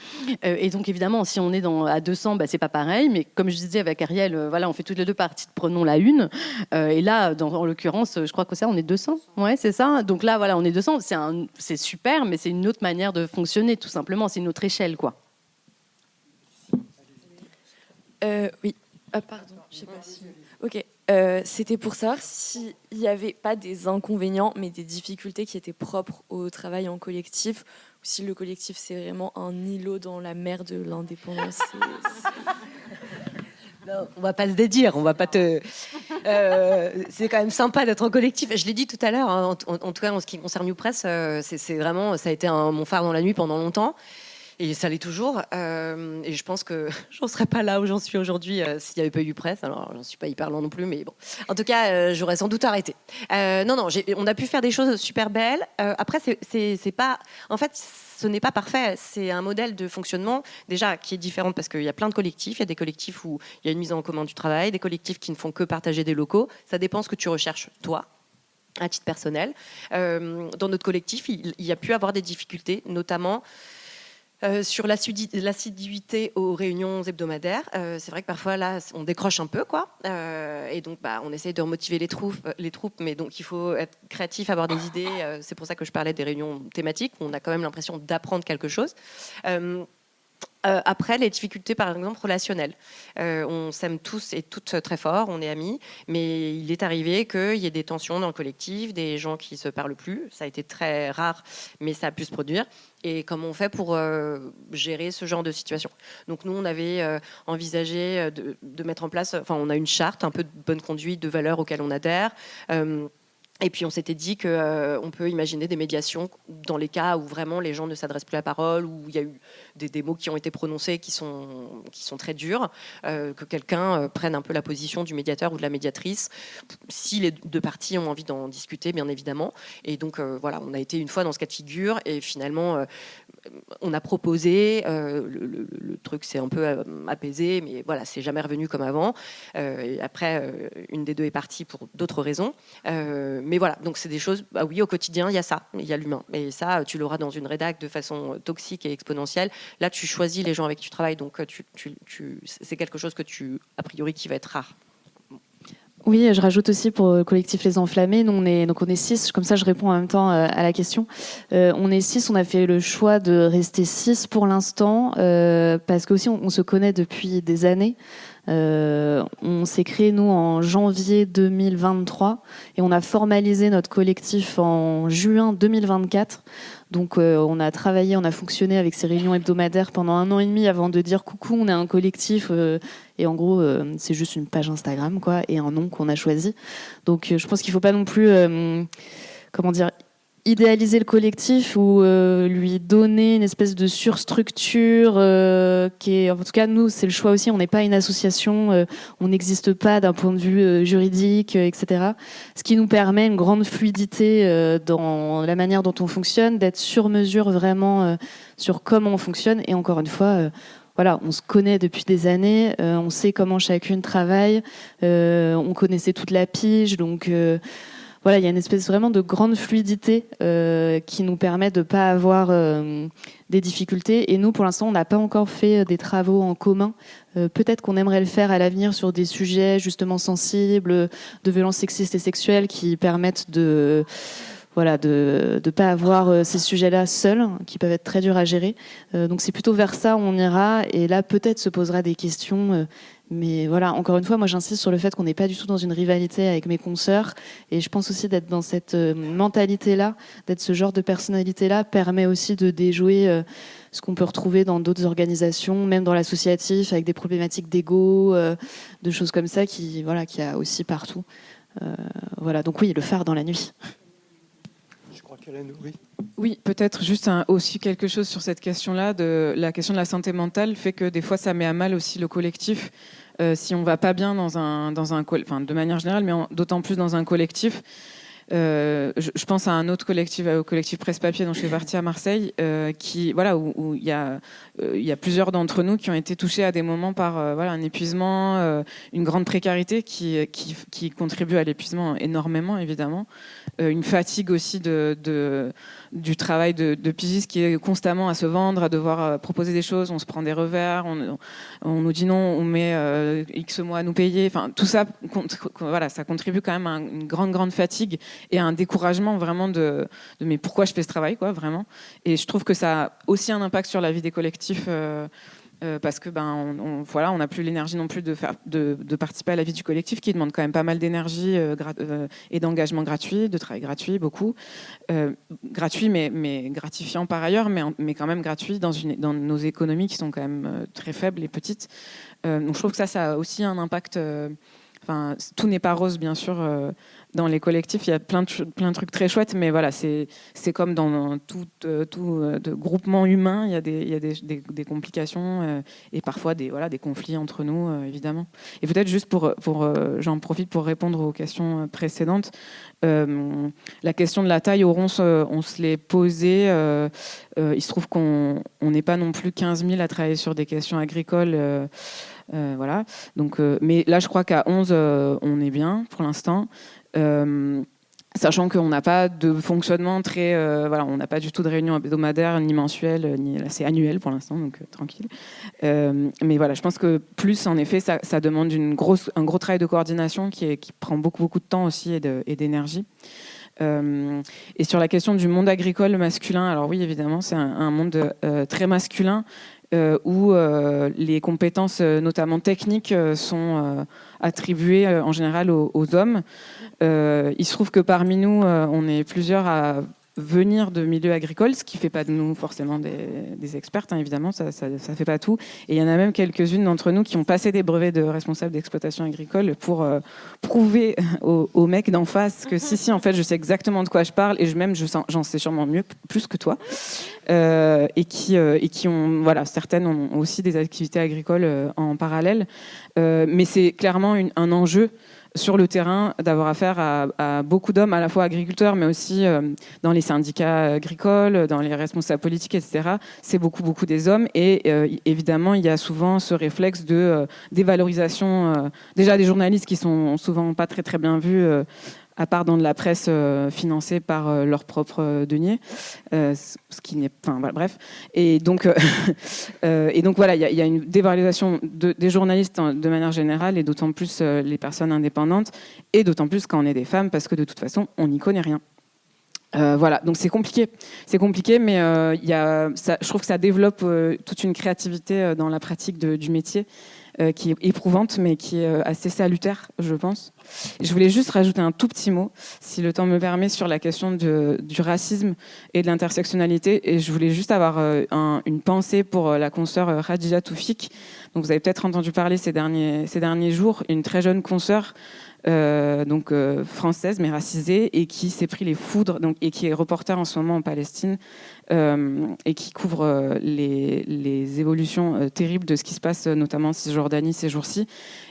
Et donc, évidemment, si on est à 200, c'est pas pareil. Mais comme je disais avec Ariel, on fait toutes les deux parties de Prenons la Une. Et là, en l'occurrence, je crois que on est 200. Ouais, c'est ça. Donc là, on est 200. C'est super, mais c'est une autre manière de fonctionner, tout simplement. C'est une autre échelle. Quoi. Oui. Pardon, je sais pas si... Ok. C'était pour savoir s'il n'y avait pas des inconvénients, mais des difficultés qui étaient propres au travail en collectif, ou si le collectif, c'est vraiment un îlot dans la mer de l'indépendance. Non, on va pas se dédire, on va pas te. C'est quand même sympa d'être en collectif. Je l'ai dit tout à l'heure, hein, en tout cas en ce qui concerne YouPress, c'est vraiment, ça a été mon phare dans la nuit pendant longtemps. Et ça l'est toujours. Et je pense que j'en serais pas là où j'en suis aujourd'hui s'il n'y avait pas eu presse. Alors, j'en suis pas hyper loin non plus, mais bon. En tout cas, j'aurais sans doute arrêté. Non, on a pu faire des choses super belles. Après, c'est pas. En fait, ce n'est pas parfait. C'est un modèle de fonctionnement déjà qui est différent parce qu'il y a plein de collectifs. Il y a des collectifs où il y a une mise en commun du travail, des collectifs qui ne font que partager des locaux. Ça dépend ce que tu recherches toi, à titre personnel. Dans notre collectif, il y a pu avoir des difficultés, notamment. Sur l'assiduité aux réunions hebdomadaires, c'est vrai que parfois là on décroche un peu quoi, et donc on essaye de remotiver les troupes, mais donc il faut être créatif, avoir des idées. C'est pour ça que je parlais des réunions thématiques où on a quand même l'impression d'apprendre quelque chose. Après, les difficultés, par exemple, relationnelles. On s'aime tous et toutes très fort, on est amis, mais il est arrivé qu'il y ait des tensions dans le collectif, des gens qui ne se parlent plus. Ça a été très rare, mais ça a pu se produire. Et comment on fait pour gérer ce genre de situation? Donc nous, on avait envisagé de mettre en place, enfin, on a une charte, un peu de bonne conduite, de valeurs auxquelles on adhère. Et puis on s'était dit qu'on peut imaginer des médiations dans les cas où vraiment les gens ne s'adressent plus la parole, où il y a eu des mots qui ont été prononcés qui sont très durs, que quelqu'un prenne un peu la position du médiateur ou de la médiatrice, si les deux parties ont envie d'en discuter, bien évidemment. Et donc voilà, on a été une fois dans ce cas de figure, et finalement on a proposé, le truc s'est un peu apaisé, mais voilà, c'est jamais revenu comme avant. Et après, une des deux est partie pour d'autres raisons. Mais voilà, donc c'est des choses, oui, au quotidien, il y a ça, il y a l'humain. Et ça, tu l'auras dans une rédac de façon toxique et exponentielle. Là, tu choisis les gens avec qui tu travailles, donc c'est quelque chose que a priori, qui va être rare. Oui, je rajoute aussi pour le collectif Les Enflammés, nous on est 6, comme ça je réponds en même temps à la question. On est 6, on a fait le choix de rester 6 pour l'instant, parce que aussi on se connaît depuis des années. On s'est créé nous en janvier 2023 et on a formalisé notre collectif en juin 2024. Donc on a travaillé, on a fonctionné avec ces réunions hebdomadaires pendant 1 an et demi avant de dire coucou, on est un collectif et en gros c'est juste une page Instagram quoi et un nom qu'on a choisi. Donc je pense qu'il faut pas non plus idéaliser le collectif ou lui donner une espèce de surstructure qui est, en tout cas nous c'est le choix aussi, on n'est pas une association, on n'existe pas d'un point de vue juridique, etc. Ce qui nous permet une grande fluidité dans la manière dont on fonctionne, d'être sur mesure vraiment sur comment on fonctionne et encore une fois voilà, on se connaît depuis des années, on sait comment chacune travaille, on connaissait toute la pige, donc voilà, il y a une espèce vraiment de grande fluidité qui nous permet de ne pas avoir des difficultés. Et nous, pour l'instant, on n'a pas encore fait des travaux en commun. Peut-être qu'on aimerait le faire à l'avenir sur des sujets justement sensibles, de violences sexistes et sexuelles qui permettent de pas avoir ces sujets-là seuls, qui peuvent être très durs à gérer. Donc c'est plutôt vers ça où on ira. Et là, peut-être se posera des questions. Mais voilà, encore une fois, moi j'insiste sur le fait qu'on n'est pas du tout dans une rivalité avec mes consoeurs. Et je pense aussi d'être dans cette mentalité-là, d'être ce genre de personnalité-là, permet aussi de déjouer ce qu'on peut retrouver dans d'autres organisations, même dans l'associatif, avec des problématiques d'ego, de choses comme ça, qu'il y a aussi partout. Voilà, donc oui, le phare dans la nuit. Je crois qu'elle a nourri. Oui, peut-être juste aussi quelque chose sur cette question-là, de la question de la santé mentale fait que des fois ça met à mal aussi le collectif. Si on va pas bien de manière générale, mais d'autant plus dans un collectif. Je pense à un autre collectif, au collectif Presse Papier dont je fais partie à Marseille, où il y a plusieurs d'entre nous qui ont été touchés à des moments par un épuisement, une grande précarité qui contribue à l'épuisement énormément évidemment, une fatigue aussi du travail de pigiste qui est constamment à se vendre, à devoir proposer des choses, on se prend des revers, on nous dit non, on met X mois à nous payer, enfin tout ça, ça contribue quand même à une grande fatigue et à un découragement vraiment de mais pourquoi je fais ce travail quoi vraiment. Et je trouve que ça a aussi un impact sur la vie des collectifs parce que on n'a plus l'énergie non plus de participer à la vie du collectif, qui demande quand même pas mal d'énergie et d'engagement gratuit, de travail gratuit, beaucoup. Gratuit, mais gratifiant par ailleurs, mais quand même gratuit dans nos économies qui sont quand même très faibles et petites. Donc je trouve que ça a aussi un impact. Tout n'est pas rose, bien sûr. Dans les collectifs, il y a plein de trucs très chouettes, mais voilà, c'est comme dans tout de groupement humain, il y a des complications et parfois des conflits entre nous, évidemment. Et peut-être juste j'en profite pour répondre aux questions précédentes. La question de la taille au ronce, on se l'est posée. Il se trouve qu'on n'est pas non plus 15 000 à travailler sur des questions agricoles. Voilà. Donc, mais là, je crois qu'à 11, on est bien pour l'instant. Sachant qu'on n'a pas de fonctionnement très... on n'a pas du tout de réunion hebdomadaire, ni mensuelle, là, c'est annuel pour l'instant, donc tranquille. Mais voilà, je pense que plus, en effet, ça demande un gros travail de coordination qui prend beaucoup de temps aussi et d'énergie. Et sur la question du monde agricole masculin, alors oui, évidemment, c'est un monde très masculin, où les compétences, notamment techniques, sont attribuées en général aux hommes. Il se trouve que parmi nous, on est plusieurs à venir de milieux agricoles, ce qui ne fait pas de nous forcément des expertes, hein, évidemment, ça fait pas tout. Et il y en a même quelques-unes d'entre nous qui ont passé des brevets de responsable d'exploitation agricole pour prouver aux mecs d'en face que si, en fait, je sais exactement de quoi je parle, et j'en sais sûrement plus que toi. Et qui ont, certaines ont aussi des activités agricoles en parallèle. Mais c'est clairement un enjeu sur le terrain d'avoir affaire à beaucoup d'hommes, à la fois agriculteurs, mais aussi dans les syndicats agricoles, dans les responsables politiques, etc. C'est beaucoup des hommes. Et évidemment, il y a souvent ce réflexe de dévalorisation déjà des journalistes qui sont souvent pas très bien vus, à part dans de la presse financée par leurs propres deniers, ce qui n'est, bref. Et donc voilà, il y a une dévalorisation des journalistes de manière générale, et d'autant plus les personnes indépendantes, et d'autant plus quand on est des femmes, parce que de toute façon, on n'y connaît rien. Voilà, donc c'est compliqué, mais je trouve que ça développe toute une créativité dans la pratique du métier, qui est éprouvante, mais qui est assez salutaire, je pense. Je voulais juste rajouter un tout petit mot, si le temps me permet, sur la question du racisme et de l'intersectionnalité. Et je voulais juste avoir une pensée pour la consoeur Khadija Toufik. Donc vous avez peut-être entendu parler ces derniers jours, une très jeune consoeur, française mais racisée, et qui s'est pris les foudres, et qui est reporter en ce moment en Palestine, et qui couvre les évolutions terribles de ce qui se passe notamment en Cisjordanie ces jours-ci,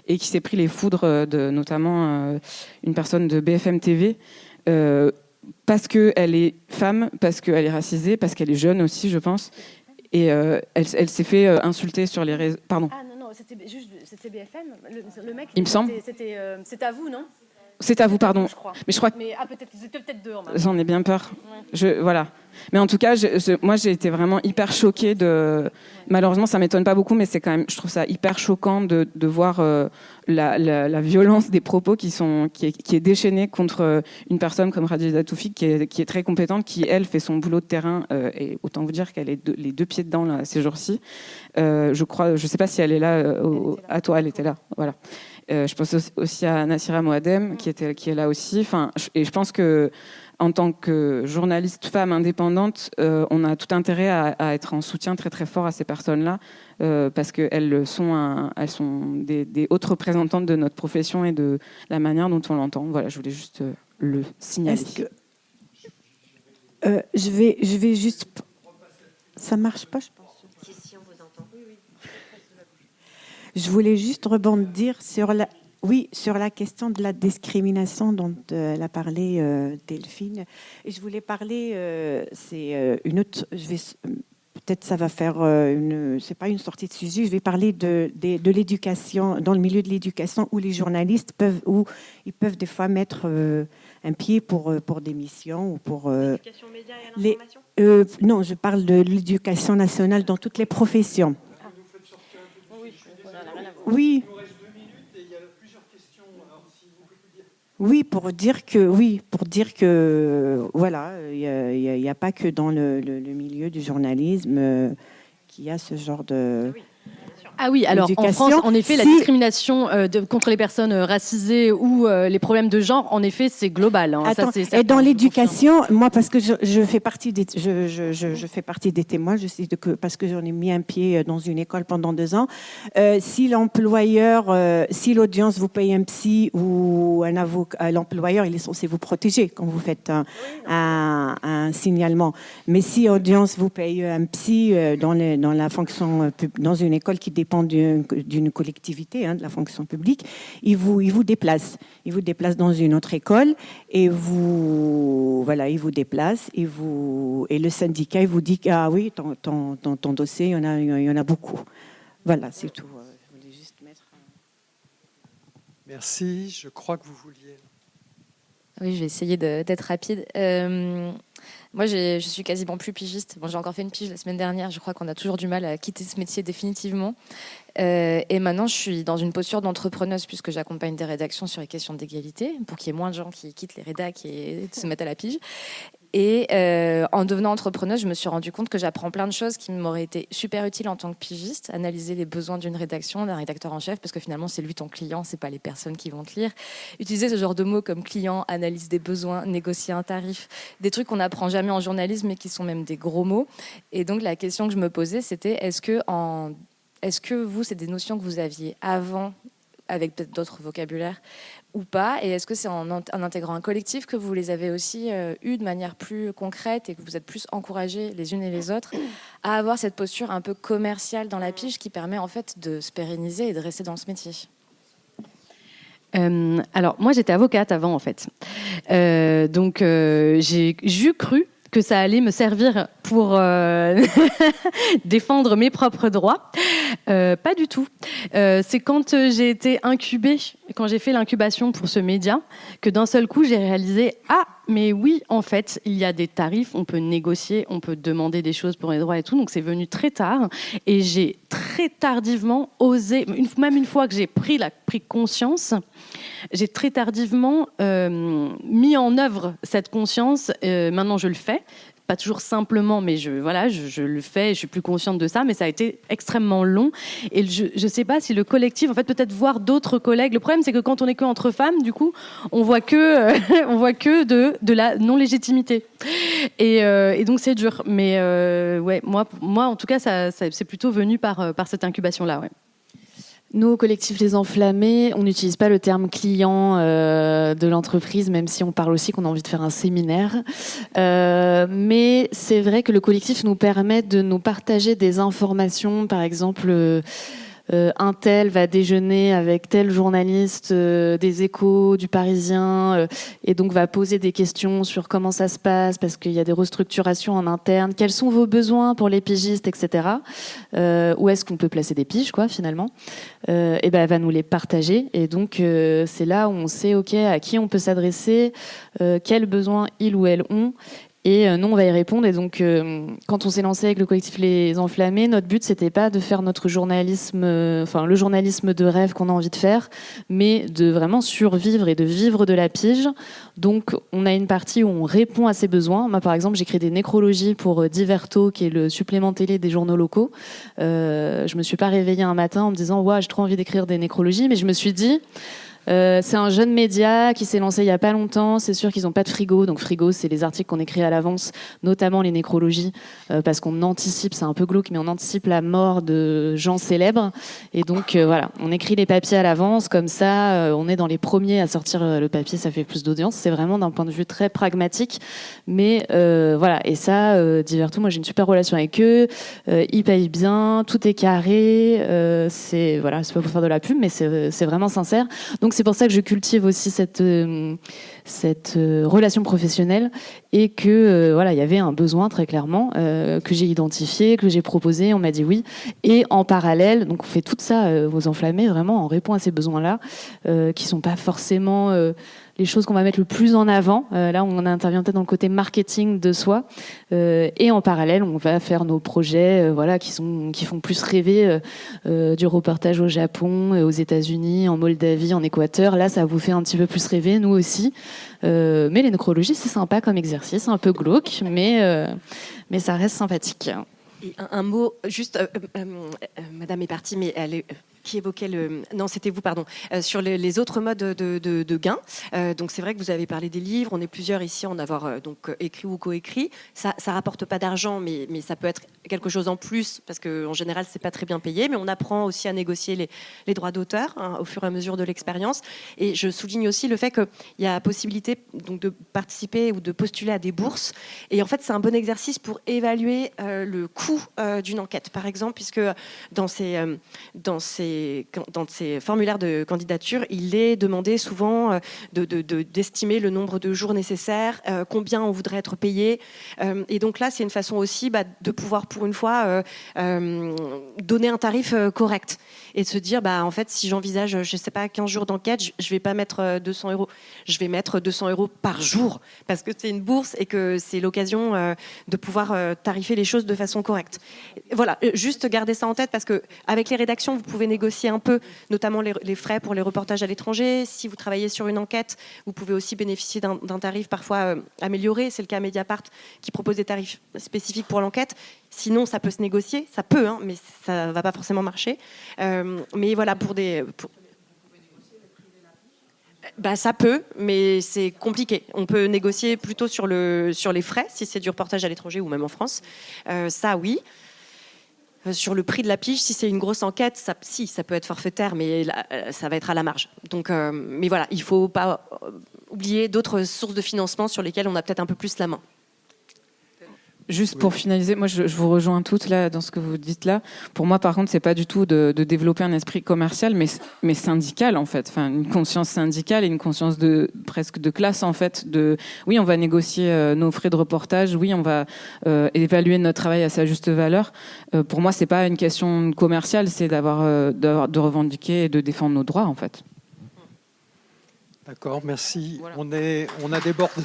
et qui s'est pris les foudres de notamment une personne de BFM TV, parce qu'elle est femme, parce qu'elle est racisée, parce qu'elle est jeune aussi, je pense, et elle s'est fait insulter sur les réseaux. Pardon. Ah non, c'était BFM. Le mec, il me semble. C'était à vous, non? C'est à vous, pardon. Je crois. Mais peut-être deux en même temps. J'en ai bien peur. Voilà. Mais en tout cas, moi, j'ai été vraiment hyper choquée Malheureusement, ça m'étonne pas beaucoup, mais c'est quand même, je trouve ça hyper choquant de voir la violence des propos qui est déchaînée contre une personne comme Khadija Toufik, qui est très compétente, qui elle fait son boulot de terrain, et autant vous dire qu'elle est les deux pieds dedans là, ces jours-ci. Je sais pas si elle est là. À toi, elle était là. Voilà. Je pense aussi à Nassira Moadem, qui est là aussi. Et je pense que en tant que journaliste femme indépendante, on a tout intérêt à être en soutien très fort à ces personnes-là, parce qu'elles sont des hautes représentantes de notre profession et de la manière dont on l'entend. Voilà, je voulais juste le signaler. Je vais juste... Ça marche pas, je pense. Si, on vous entend. Oui. Je voulais juste rebondir sur la question de la discrimination dont elle a parlé Delphine. Et je voulais parler, c'est une autre. Peut-être ça va faire c'est pas une sortie de sujet. Je vais parler de l'éducation, dans le milieu de l'éducation, où les journalistes peuvent des fois mettre un pied pour des missions ou pour l'éducation aux médias et à l'information. Non, je parle de l'éducation nationale dans toutes les professions. Oui. Il nous reste 2 minutes et il y a plusieurs questions. Alors, si vous pouvez dire. Oui, pour dire que voilà, il n'y a pas que dans le milieu du journalisme qu'il y a ce genre de. Ah oui, alors en France, en effet, la discrimination contre les personnes racisées ou les problèmes de genre, en effet, c'est global. Hein. Attends, ça, et dans l'éducation, moi, parce que je fais partie des, je fais partie des témoins, je sais parce que j'en ai mis un pied dans une école pendant 2 ans. Si l'employeur, si l'audience vous paye un psy ou un avocat, l'employeur, il est censé vous protéger quand vous faites un signalement. Mais si l'audience vous paye un psy dans la fonction, dans une école qui dépend d'une collectivité, de la fonction publique, il vous déplace. Il vous déplace dans une autre école et il vous déplace et le syndicat il vous dit ah oui, ton dossier, il y en a beaucoup. Voilà, c'est tout. Je voulais juste mettre. Merci. Je crois que vous vouliez. Oui, je vais essayer d'être rapide. Moi, je suis quasiment plus pigiste. Bon, j'ai encore fait une pige la semaine dernière. Je crois qu'on a toujours du mal à quitter ce métier définitivement. Et maintenant, je suis dans une posture d'entrepreneuse puisque j'accompagne des rédactions sur les questions d'égalité pour qu'il y ait moins de gens qui quittent les rédacs et se mettent à la pige. Et en devenant entrepreneuse, je me suis rendu compte que j'apprends plein de choses qui m'auraient été super utiles en tant que pigiste, analyser les besoins d'une rédaction, d'un rédacteur en chef, parce que finalement c'est lui ton client, c'est pas les personnes qui vont te lire. Utiliser ce genre de mots comme client, analyse des besoins, négocier un tarif, des trucs qu'on n'apprend jamais en journalisme mais qui sont même des gros mots. Et donc la question que je me posais, c'était est-ce que vous, c'est des notions que vous aviez avant avec peut-être d'autres vocabulaires ou pas, et est-ce que c'est en intégrant un collectif que vous les avez aussi eues de manière plus concrète et que vous êtes plus encouragées les unes et les autres à avoir cette posture un peu commerciale dans la pige qui permet en fait de se pérenniser et de rester dans ce métier? Alors moi j'étais avocate avant en fait, donc j'ai cru que ça allait me servir pour défendre mes propres droits. Pas du tout. C'est quand j'ai été incubée, quand j'ai fait l'incubation pour ce média, que d'un seul coup, j'ai réalisé « Ah, mais oui, en fait, il y a des tarifs, on peut négocier, on peut demander des choses pour les droits et tout. » Donc c'est venu très tard et j'ai très tardivement osé, même une fois que j'ai pris conscience, j'ai très tardivement mis en œuvre cette conscience. Maintenant, je le fais. Pas toujours simplement, mais je le fais et je suis plus consciente de ça, mais ça a été extrêmement long. Et je ne sais pas si le collectif, en fait, peut-être voir d'autres collègues. Le problème, c'est que quand on est que entre femmes, du coup, on voit que de la non-légitimité. Et donc, c'est dur. Mais ouais, moi, en tout cas, ça c'est plutôt venu par cette incubation-là. Ouais. Nous, au collectif Les Enflammés, on n'utilise pas le terme client de l'entreprise, même si on parle aussi qu'on a envie de faire un séminaire. Mais c'est vrai que le collectif nous permet de nous partager des informations. Par exemple, un tel va déjeuner avec tel journaliste des Échos, du Parisien, et donc va poser des questions sur comment ça se passe, parce qu'il y a des restructurations en interne, quels sont vos besoins pour les pigistes, etc. Où est-ce qu'on peut placer des piges, quoi, finalement. Et ben, elle va nous les partager, et donc c'est là où on sait, ok, à qui on peut s'adresser, quels besoins ils ou elles ont. Et nous, on va y répondre. Et donc, quand on s'est lancé avec le collectif Les Enflammés, notre but, c'était pas de faire notre journalisme, le journalisme de rêve qu'on a envie de faire, mais de vraiment survivre et de vivre de la pige. Donc, on a une partie où on répond à ces besoins. Moi, par exemple, j'ai créé des nécrologies pour Diverto, qui est le supplément télé des journaux locaux. Je me suis pas réveillée un matin en me disant, ouais, j'ai trop envie d'écrire des nécrologies, mais je me suis dit, c'est un jeune média qui s'est lancé il n'y a pas longtemps. C'est sûr qu'ils n'ont pas de frigo. Donc frigo, c'est les articles qu'on écrit à l'avance, notamment les nécrologies, parce qu'on anticipe, c'est un peu glauque, mais on anticipe la mort de gens célèbres. Et donc voilà, on écrit les papiers à l'avance, comme ça, on est dans les premiers à sortir le papier, ça fait plus d'audience. C'est vraiment d'un point de vue très pragmatique. Mais voilà, et ça, Diverto, moi j'ai une super relation avec eux. Ils payent bien, tout est carré. C'est pas pour faire de la pub, mais c'est vraiment sincère. Donc c'est pour ça que je cultive aussi cette relation professionnelle et que il y avait un besoin très clairement que j'ai identifié, que j'ai proposé, on m'a dit oui. Et en parallèle, donc on fait tout ça aux Enflammés, vraiment on répond à ces besoins-là qui sont pas forcément les choses qu'on va mettre le plus en avant. Là, on intervient peut-être dans le côté marketing de soi. Et en parallèle, on va faire nos projets qui font plus rêver, du reportage au Japon, aux États-Unis, en Moldavie, en Équateur. Là, ça vous fait un petit peu plus rêver, nous aussi. Mais les nécrologies, c'est sympa comme exercice, un peu glauque, mais ça reste sympathique. Et un mot, juste, Madame est partie, mais elle est... qui évoquait le... Non, c'était vous, pardon. Sur les autres modes de gain. Donc, c'est vrai que vous avez parlé des livres. On est plusieurs ici à en avoir donc, écrit ou coécrit. Ça ne rapporte pas d'argent, mais ça peut être quelque chose en plus, parce qu'en général, ce n'est pas très bien payé. Mais on apprend aussi à négocier les droits d'auteur au fur et à mesure de l'expérience. Et je souligne aussi le fait qu'il y a possibilité donc, de participer ou de postuler à des bourses. Et en fait, c'est un bon exercice pour évaluer le coût d'une enquête, par exemple, puisque dans ces formulaires de candidature, il est demandé souvent d'estimer le nombre de jours nécessaires, combien on voudrait être payé. Et donc là, c'est une façon aussi de pouvoir, pour une fois, donner un tarif correct. Et de se dire, en fait, si j'envisage, je ne sais pas, 15 jours d'enquête, je ne vais pas mettre 200 €. Je vais mettre 200 € par jour, parce que c'est une bourse et que c'est l'occasion de pouvoir tarifer les choses de façon correcte. Voilà, juste garder ça en tête, parce qu'avec les rédactions, vous pouvez négocier un peu, notamment les frais pour les reportages à l'étranger. Si vous travaillez sur une enquête, vous pouvez aussi bénéficier d'un tarif parfois amélioré. C'est le cas à Mediapart qui propose des tarifs spécifiques pour l'enquête. Sinon, ça peut se négocier, ça peut, mais ça ne va pas forcément marcher. Mais voilà, ça peut, mais c'est compliqué. On peut négocier plutôt sur les frais, si c'est du reportage à l'étranger ou même en France. Ça, oui. Sur le prix de la pige, si c'est une grosse enquête, ça peut être forfaitaire, mais ça va être à la marge. Donc, mais voilà, il ne faut pas oublier d'autres sources de financement sur lesquelles on a peut-être un peu plus la main. Juste pour finaliser, moi je vous rejoins toutes là dans ce que vous dites là. Pour moi, par contre, c'est pas du tout de développer un esprit commercial, mais syndical en fait. Enfin, une conscience syndicale et une conscience presque de classe en fait. Oui, on va négocier nos frais de reportage. Oui, on va évaluer notre travail à sa juste valeur. Pour moi, c'est pas une question commerciale, c'est de revendiquer et de défendre nos droits en fait. D'accord, merci. Voilà. On a débordé.